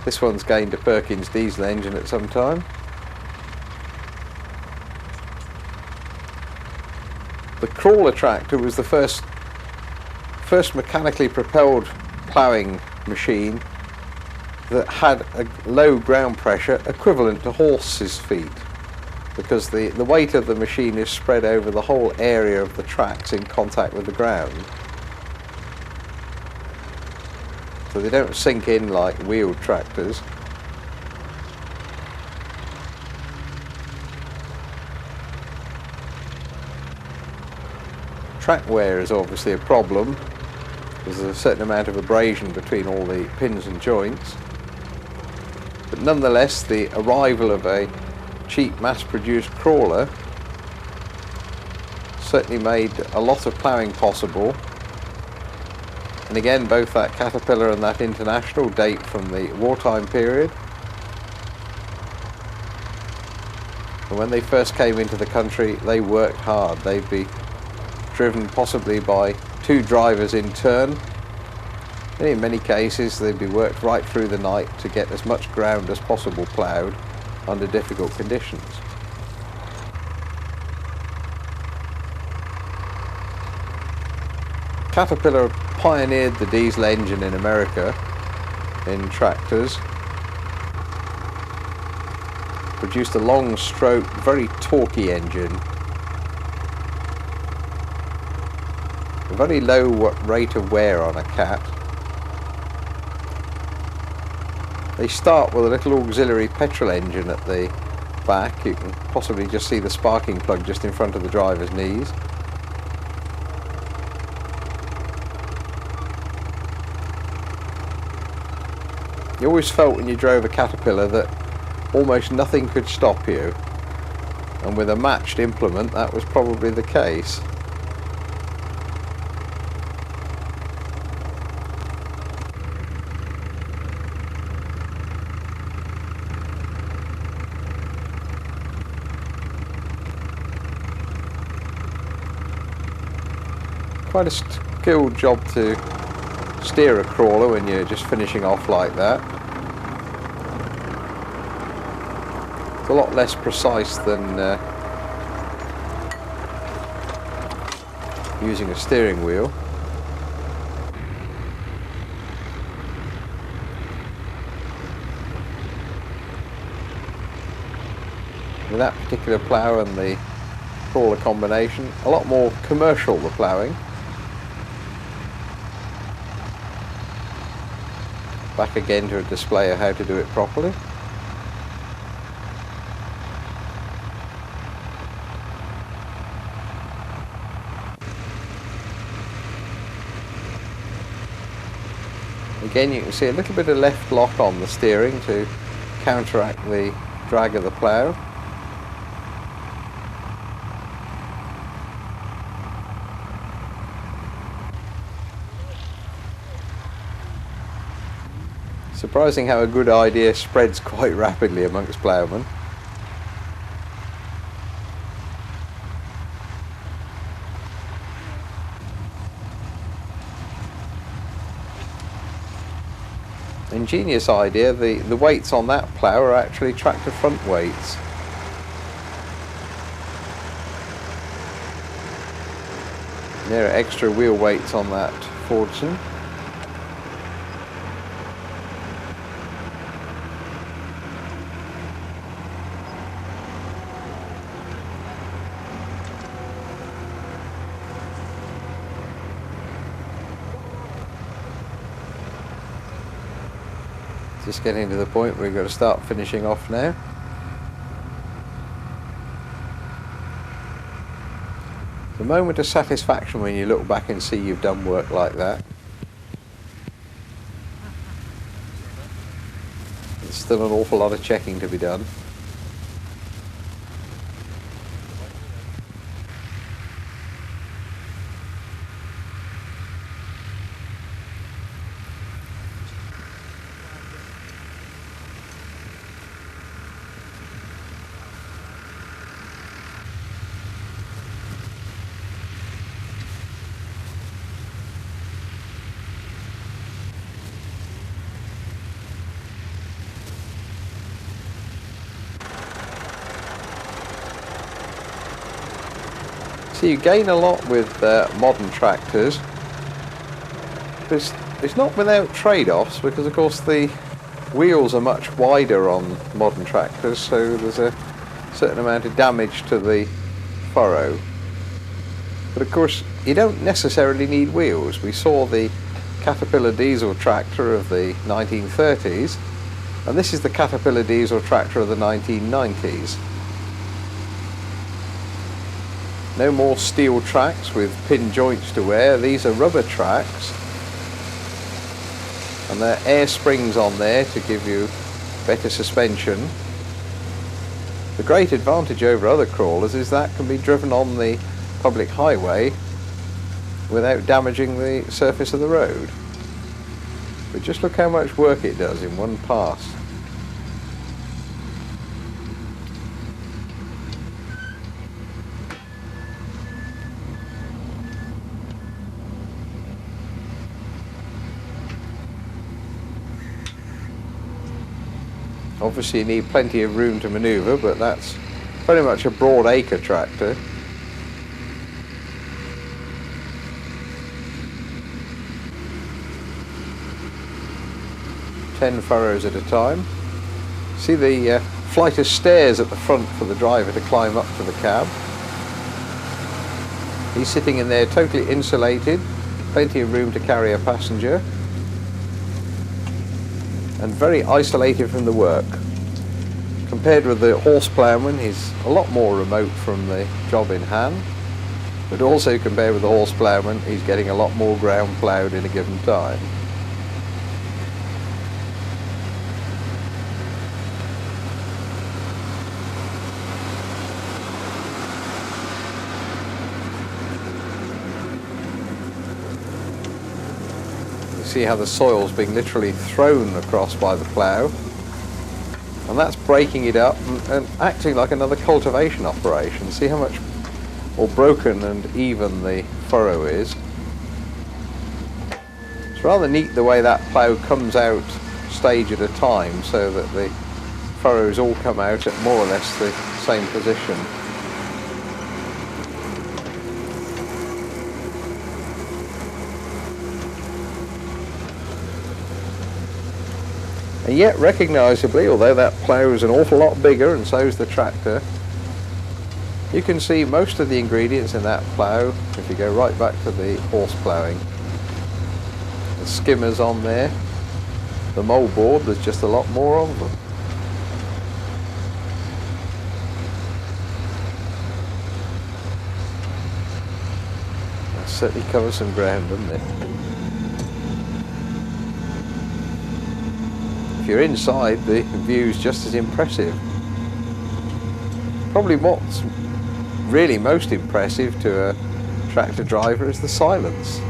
This one's gained a Perkins diesel engine at some time. The crawler tractor was the first mechanically propelled ploughing machine that had a low ground pressure equivalent to horses' feet, because the weight of the machine is spread over the whole area of the tracks in contact with the ground. So they don't sink in like wheeled tractors. Track wear is obviously a problem. There's a certain amount of abrasion between all the pins and joints. But nonetheless, the arrival of a cheap mass-produced crawler certainly made a lot of ploughing possible. And again, both that Caterpillar and that International date from the wartime period. And when they first came into the country, they worked hard. They'd be driven possibly by two drivers in turn. And in many cases, they'd be worked right through the night to get as much ground as possible ploughed under difficult conditions. Caterpillar pioneered the diesel engine in America in tractors. Produced a long stroke, very torquey engine. A very low rate of wear on a cat. They start with a little auxiliary petrol engine at the back. You can possibly just see the sparking plug just in front of the driver's knees. You always felt when you drove a Caterpillar that almost nothing could stop you, and with a matched implement that was probably the case. Quite a skilled job to steer a crawler when you're just finishing off like that. It's a lot less precise than using a steering wheel. With that particular plough and the crawler combination, a lot more commercial, the ploughing. Back again to a display of how to do it properly. Again, you can see a little bit of left lock on the steering to counteract the drag of the plough. Surprising how a good idea spreads quite rapidly amongst ploughmen. Ingenious idea. The weights on that plough are actually tractor front weights. There are extra wheel weights on that Fordson. Just getting to the point where we've got to start finishing off now. The moment of satisfaction when you look back and see you've done work like that. There's still an awful lot of checking to be done. So you gain a lot with modern tractors, but it's not without trade-offs, because of course the wheels are much wider on modern tractors, so there's a certain amount of damage to the furrow. But of course you don't necessarily need wheels. We saw the Caterpillar diesel tractor of the 1930s, and this is the Caterpillar diesel tractor of the 1990s. No more steel tracks with pin joints to wear. These are rubber tracks, and there are air springs on there to give you better suspension. The great advantage over other crawlers is that can be driven on the public highway without damaging the surface of the road. But just look how much work it does in one pass. Obviously you need plenty of room to manoeuvre, but that's very much a broadacre tractor. Ten furrows at a time. See the flight of stairs at the front for the driver to climb up to the cab. He's sitting in there totally insulated, plenty of room to carry a passenger, and very isolated from the work. Compared with the horse ploughman, he's a lot more remote from the job in hand, but also compared with the horse ploughman, he's getting a lot more ground ploughed in a given time. See how the soil's being literally thrown across by the plough, and that's breaking it up and acting like another cultivation operation. See how much more broken and even the furrow is. It's It's rather neat the way that plough comes out stage at a time, so that the furrows all come out at more or less the same position. And yet recognisably, although that plough is an awful lot bigger and so is the tractor, you can see most of the ingredients in that plough if you go right back to the horse ploughing. The skimmers on there, the moldboard, there's just a lot more of them. That certainly covers some ground, doesn't it? If you're inside, the view's just as impressive. Probably what's really most impressive to a tractor driver is the silence.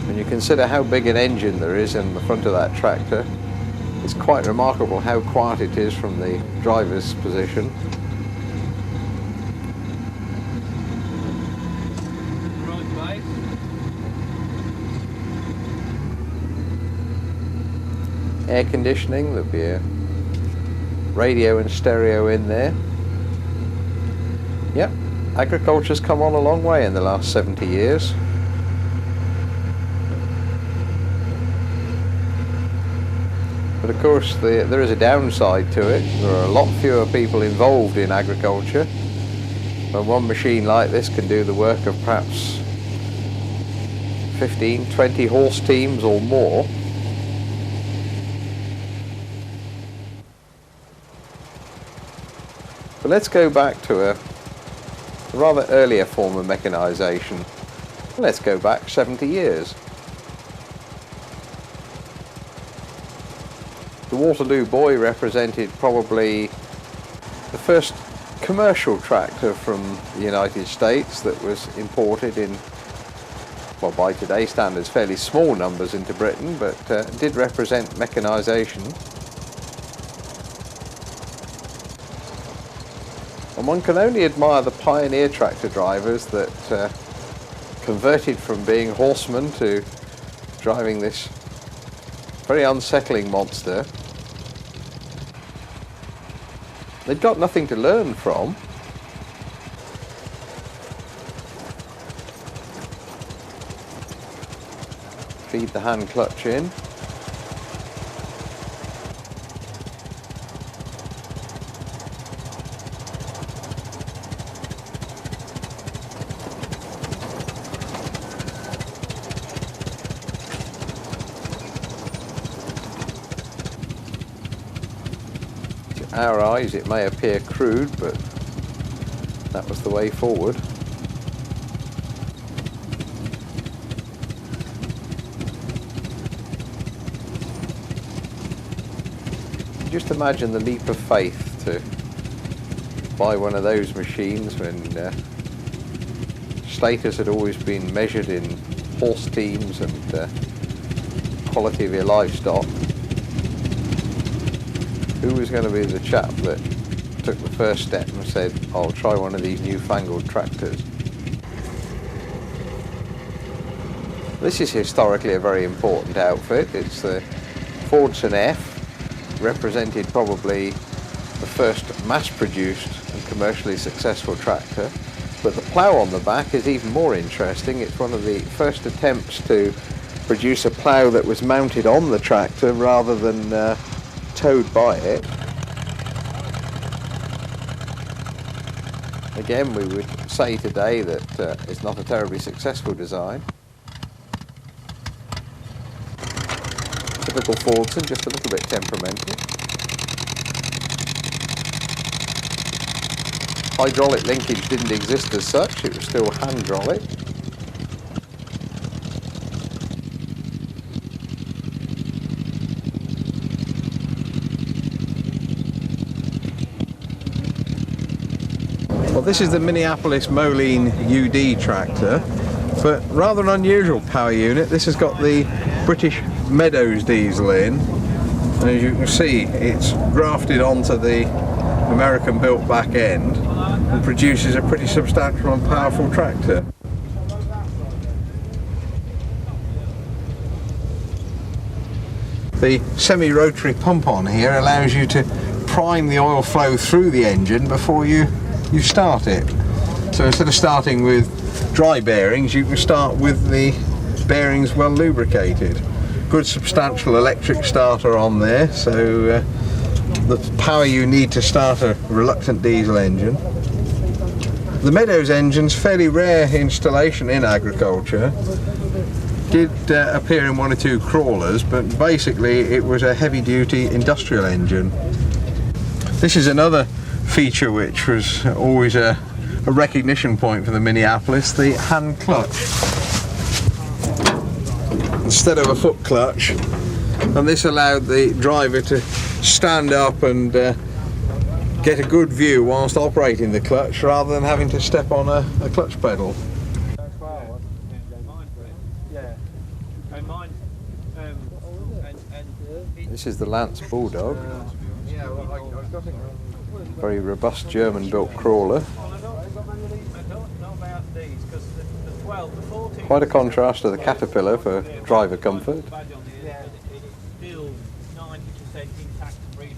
When you consider how big an engine there is in the front of that tractor, it's quite remarkable how quiet it is from the driver's position. Air conditioning, there'll be a radio and stereo in there. Yep, agriculture's come on a long way in the last 70 years. But of course there is a downside to it. There are a lot fewer people involved in agriculture. But one machine like this can do the work of perhaps 15, 20 horse teams or more. But let's go back to a rather earlier form of mechanisation. Let's go back 70 years. The Waterloo Boy represented probably the first commercial tractor from the United States that was imported in, well, by today's standards, fairly small numbers into Britain, but did represent mechanisation. And one can only admire the pioneer tractor drivers that converted from being horsemen to driving this very unsettling monster. They'd got nothing to learn from. Feed the hand clutch in. Our eyes, it may appear crude, but that was the way forward. Just imagine the leap of faith to buy one of those machines when status had always been measured in horse teams and quality of your livestock. Who was going to be the chap that took the first step and said, I'll try one of these newfangled tractors? This is historically a very important outfit. It's the Fordson F, represented probably the first mass-produced and commercially successful tractor. But the plough on the back is even more interesting. It's one of the first attempts to produce a plough that was mounted on the tractor rather than towed by it. Again, we would say today that it's not a terribly successful design. Typical Fordson, just a little bit temperamental. Hydraulic linkage didn't exist as such, it was still hydraulic. Well, this is the Minneapolis Moline UD tractor, but rather an unusual power unit. This has got the British Meadows diesel in, and as you can see, it's grafted onto the American built back end and produces a pretty substantial and powerful tractor. The semi-rotary pump on here allows you to prime the oil flow through the engine before you start it. So instead of starting with dry bearings, you can start with the bearings well lubricated. Good substantial electric starter on there, so the power you need to start a reluctant diesel engine. The Meadows engine's fairly rare installation in agriculture. Did appear in one or two crawlers, but basically it was a heavy-duty industrial engine. This is another feature which was always a recognition point for the Minneapolis, the hand clutch. Instead of a foot clutch, and this allowed the driver to stand up and get a good view whilst operating the clutch rather than having to step on a clutch pedal. This is the Lance Bulldog. Very robust German-built crawler. Quite a contrast to the Caterpillar for driver comfort.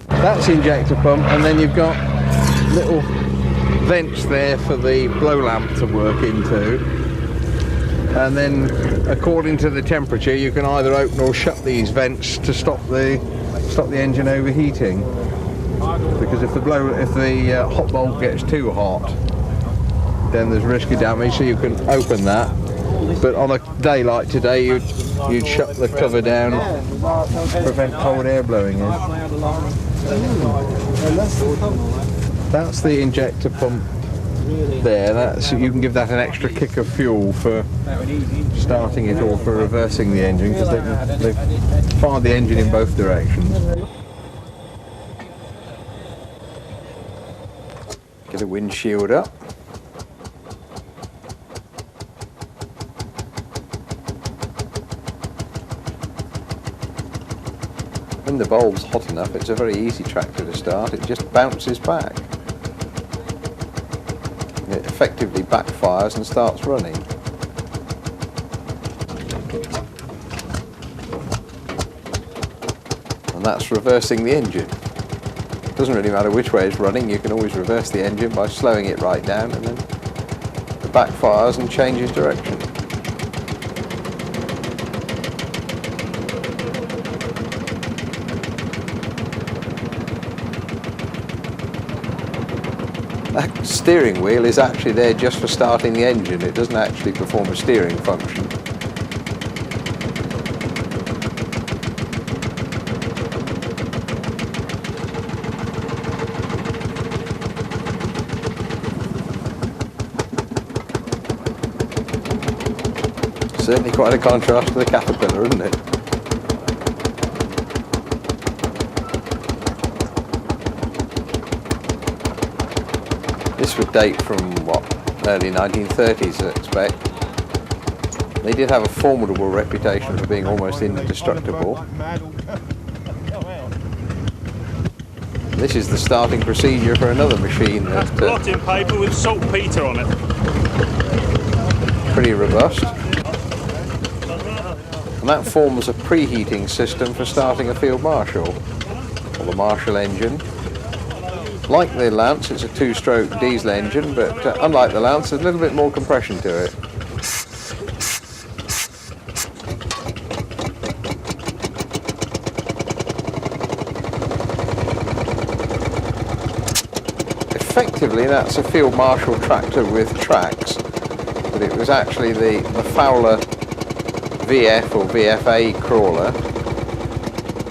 That's the injector pump, and then you've got little vents there for the blow lamp to work into. And then, according to the temperature, you can either open or shut these vents to stop the engine overheating. Because if the hot bulb gets too hot, then there's risk of damage. So you can open that. But on a day like today, you'd shut the cover down, prevent cold air blowing in. That's the injector pump there. You can give that an extra kick of fuel for starting it or for reversing the engine, because they fire the engine in both directions. Get the windshield up. When the bulb's hot enough, it's a very easy tractor to start. It just bounces back. It effectively backfires and starts running. And that's reversing the engine. It doesn't really matter which way it's running, you can always reverse the engine by slowing it right down, and then it backfires and changes direction. That steering wheel is actually there just for starting the engine. It doesn't actually perform a steering function. Certainly quite a contrast to the Caterpillar, isn't it? This would date from, what, early 1930s, I expect. They did have a formidable reputation for being almost indestructible. This is the starting procedure for another machine That's blotting paper with saltpeter on it. Pretty robust. And that forms a preheating system for starting a field marshal, or the Marshall engine. Like the Lance, it's a two-stroke diesel engine, but unlike the Lance, there's a little bit more compression to it. Effectively, that's a field marshal tractor with tracks, but it was actually the Fowler VF or VFA crawler,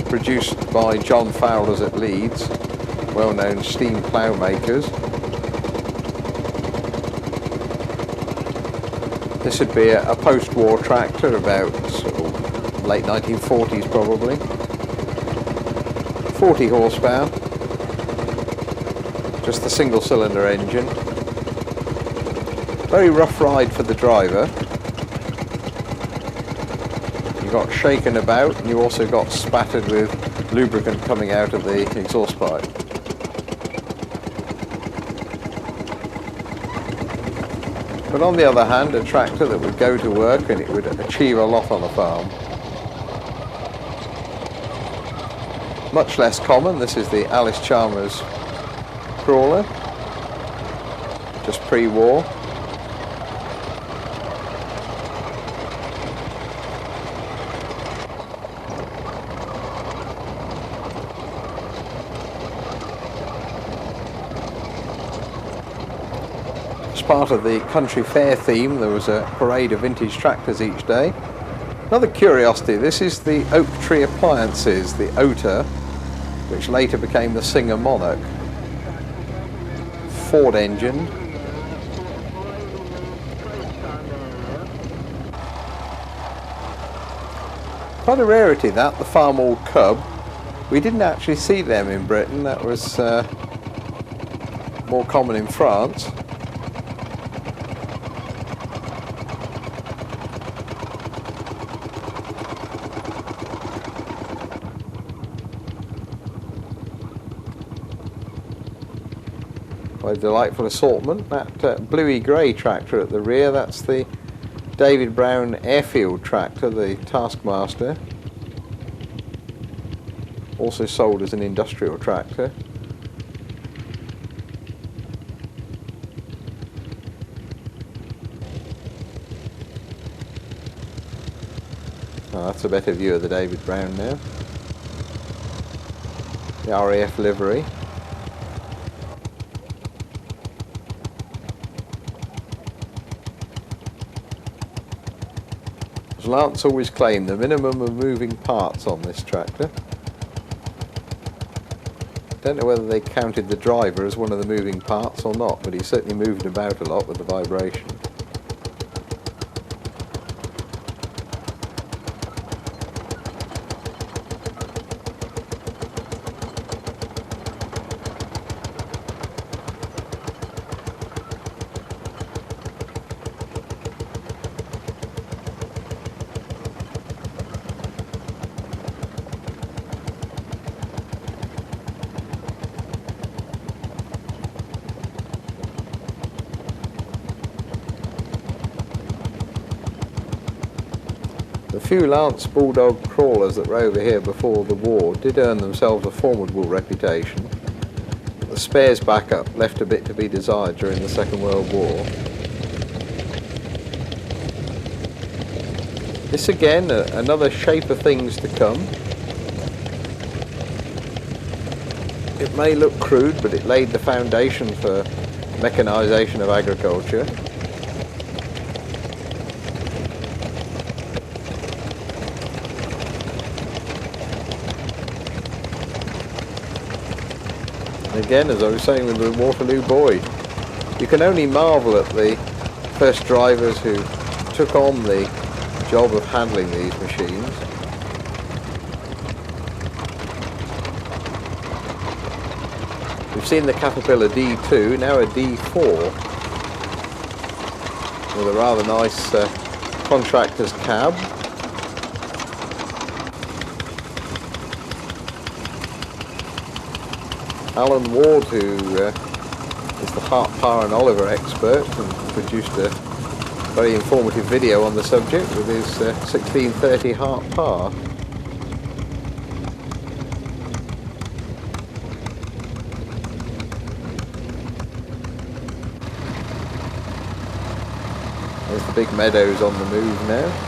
produced by John Fowler's at Leeds, well-known steam plough makers. This would be a post-war tractor, about sort of late 1940s probably. 40 horsepower, just the single-cylinder engine. Very rough ride for the driver. You got shaken about, and you also got spattered with lubricant coming out of the exhaust pipe. But on the other hand, a tractor that would go to work and it would achieve a lot on a farm. Much less common, this is the Alice Chalmers crawler, just pre-war. As part of the country fair theme, there was a parade of vintage tractors each day. Another curiosity, this is the Oak Tree Appliances, the Ota, which later became the Singer Monarch. Ford engine. Quite a rarity that, the Farm Cub. We didn't actually see them in Britain, that was more common in France. A delightful assortment. That bluey grey tractor at the rear, that's the David Brown Airfield tractor, the Taskmaster, also sold as an industrial tractor. Oh, that's a better view of the David Brown now. The RAF livery. As Lance always claimed, the minimum of moving parts on this tractor. Don't know whether they counted the driver as one of the moving parts or not, but he certainly moved about a lot with the vibration. The few Lance Bulldog crawlers that were over here before the war did earn themselves a formidable reputation. The spares backup left a bit to be desired during the Second World War. This again, another shape of things to come. It may look crude, but it laid the foundation for mechanisation of agriculture. Again, as I was saying with the Waterloo Boy, you can only marvel at the first drivers who took on the job of handling these machines. We've seen the Caterpillar D2, now a D4, with a rather nice contractor's cab. Alan Ward, who is the Hart, Parr and Oliver expert and produced a very informative video on the subject with his 1630 Hart Parr. There's the big Meadows on the move now.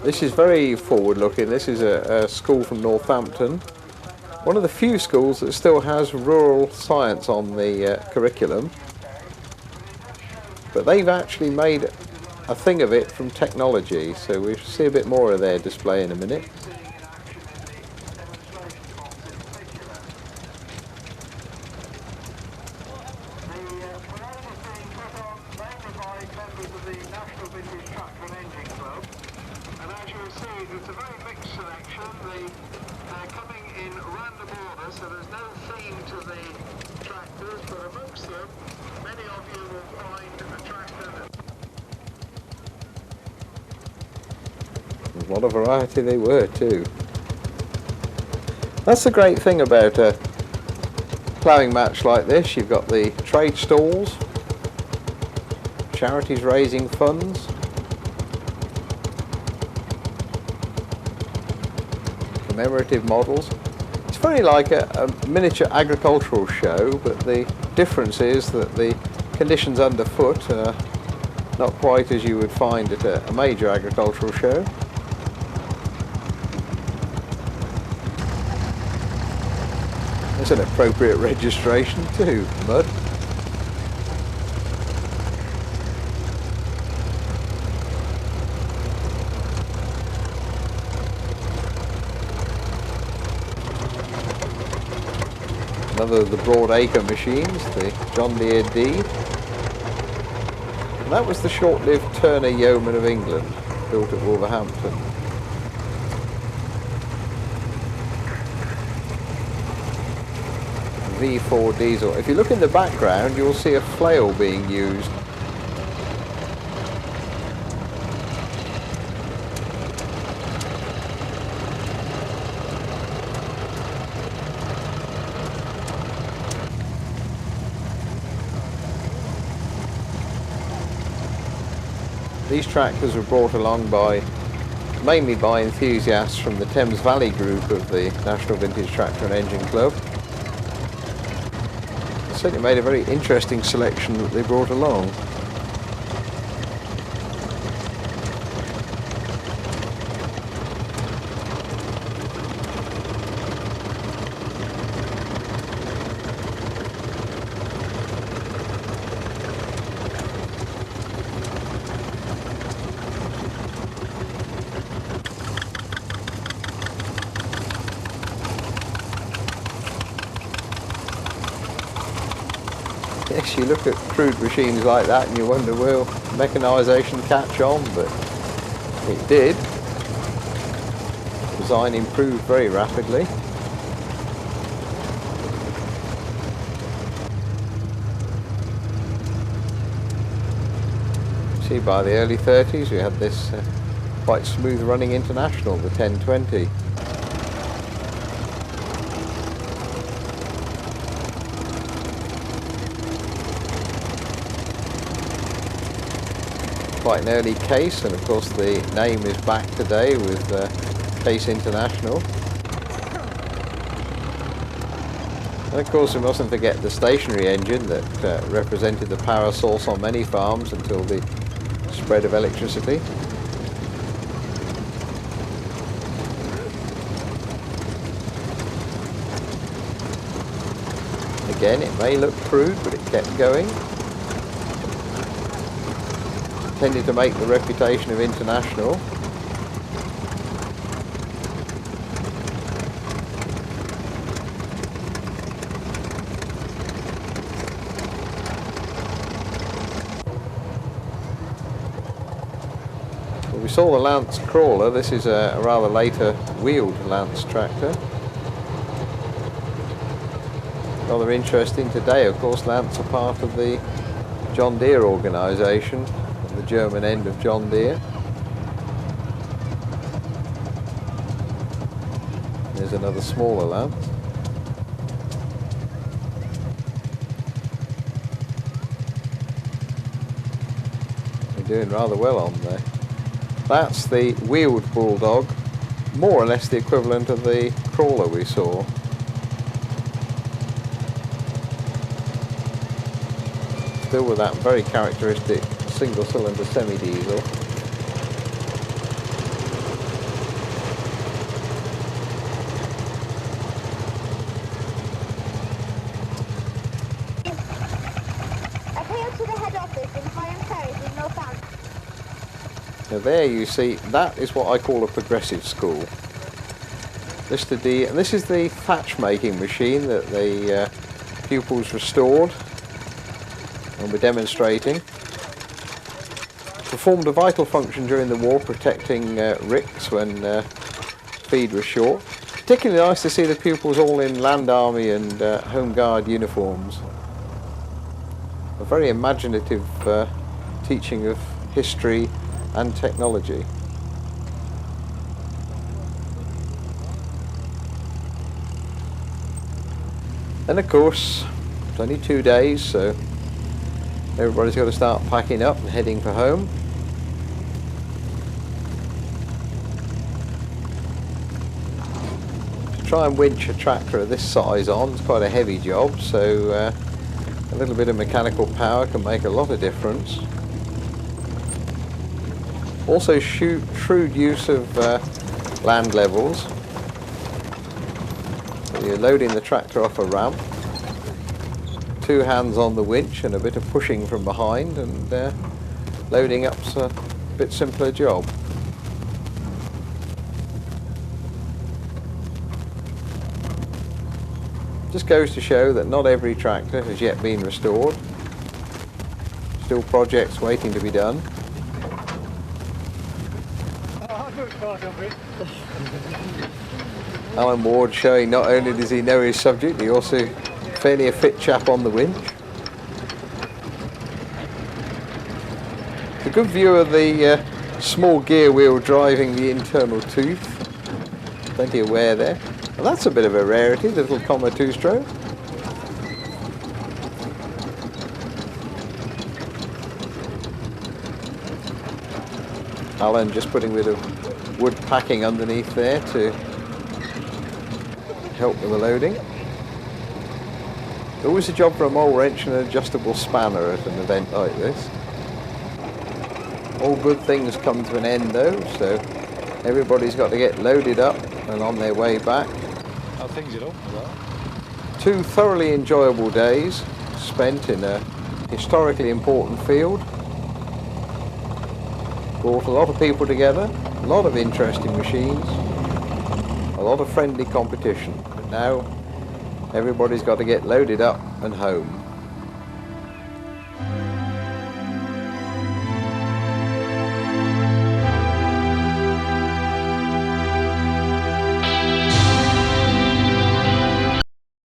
This is very forward looking. This is a school from Northampton. One of the few schools that still has rural science on the curriculum. But they've actually made a thing of it from technology, so we'll see a bit more of their display in a minute. It's a very mixed selection. They're coming in random order, so there's no theme to the tractors, but amongst them, many of you will find a tractor that... What a variety they were too. That's the great thing about a ploughing match like this. You've got the trade stalls, charities raising funds. Commemorative models. It's very like a miniature agricultural show, but the difference is that the conditions underfoot are not quite as you would find at a major agricultural show. It's an appropriate registration too, mud. Another of the broadacre machines, the John Deere D. And that was the short-lived Turner Yeoman of England, built at Wolverhampton. V4 diesel. If you look in the background, you'll see a flail being used. These tractors were brought along mainly by enthusiasts from the Thames Valley group of the National Vintage Tractor and Engine Club. They certainly made a very interesting selection that they brought along. Yes, you look at crude machines like that and you wonder, will mechanisation catch on? But it did. Design improved very rapidly. See, by the early 30s we had this quite smooth running International, the 1020. Quite an early Case, and of course the name is back today with Case International. And of course we mustn't forget the stationary engine that represented the power source on many farms until the spread of electricity. Again, it may look crude, but it kept going. Tended to make the reputation of International. Well, we saw the Lance Crawler. This is a rather later wheeled Lance tractor. Rather interesting today, of course. Lance are part of the John Deere organisation, the German end of John Deere. There's another smaller Lance. They're doing rather well on there. That's the wheeled Bulldog, more or less the equivalent of the crawler we saw. Still with that very characteristic single-cylinder semi-diesel. Appeal to the head office in Higham Terrace in Northampton. Now there you see, that is what I call a progressive school. Mr. D, and this is the thatch making machine that the pupils restored and we're demonstrating. Performed a vital function during the war, protecting ricks when feed was short. Particularly nice to see the pupils all in Land Army and Home Guard uniforms. A very imaginative teaching of history and technology. And of course, it's only 2 days, so Everybody's got to start packing up and heading for home. To try and winch a tractor of this size on, it's quite a heavy job, so a little bit of mechanical power can make a lot of difference. Also shrewd use of land levels. So you're loading the tractor off a ramp, 2 hands on the winch and a bit of pushing from behind, and loading up's a bit simpler job. Just goes to show that not every tractor has yet been restored. Still projects waiting to be done. Alan Ward showing not only does he know his subject, he also fairly a fit chap on the winch. It's a good view of the small gear wheel driving the internal tooth. Plenty of wear there. And that's a bit of a rarity, the little comma 2-stroke. Alan just putting a bit of wood packing underneath there to help with the loading. Always a job for a mole wrench and an adjustable spanner at an event like this. All good things come to an end though, so everybody's got to get loaded up and on their way back. How things it all? 2 thoroughly enjoyable days spent in a historically important field. Brought a lot of people together, a lot of interesting machines, a lot of friendly competition. But now everybody's got to get loaded up and home.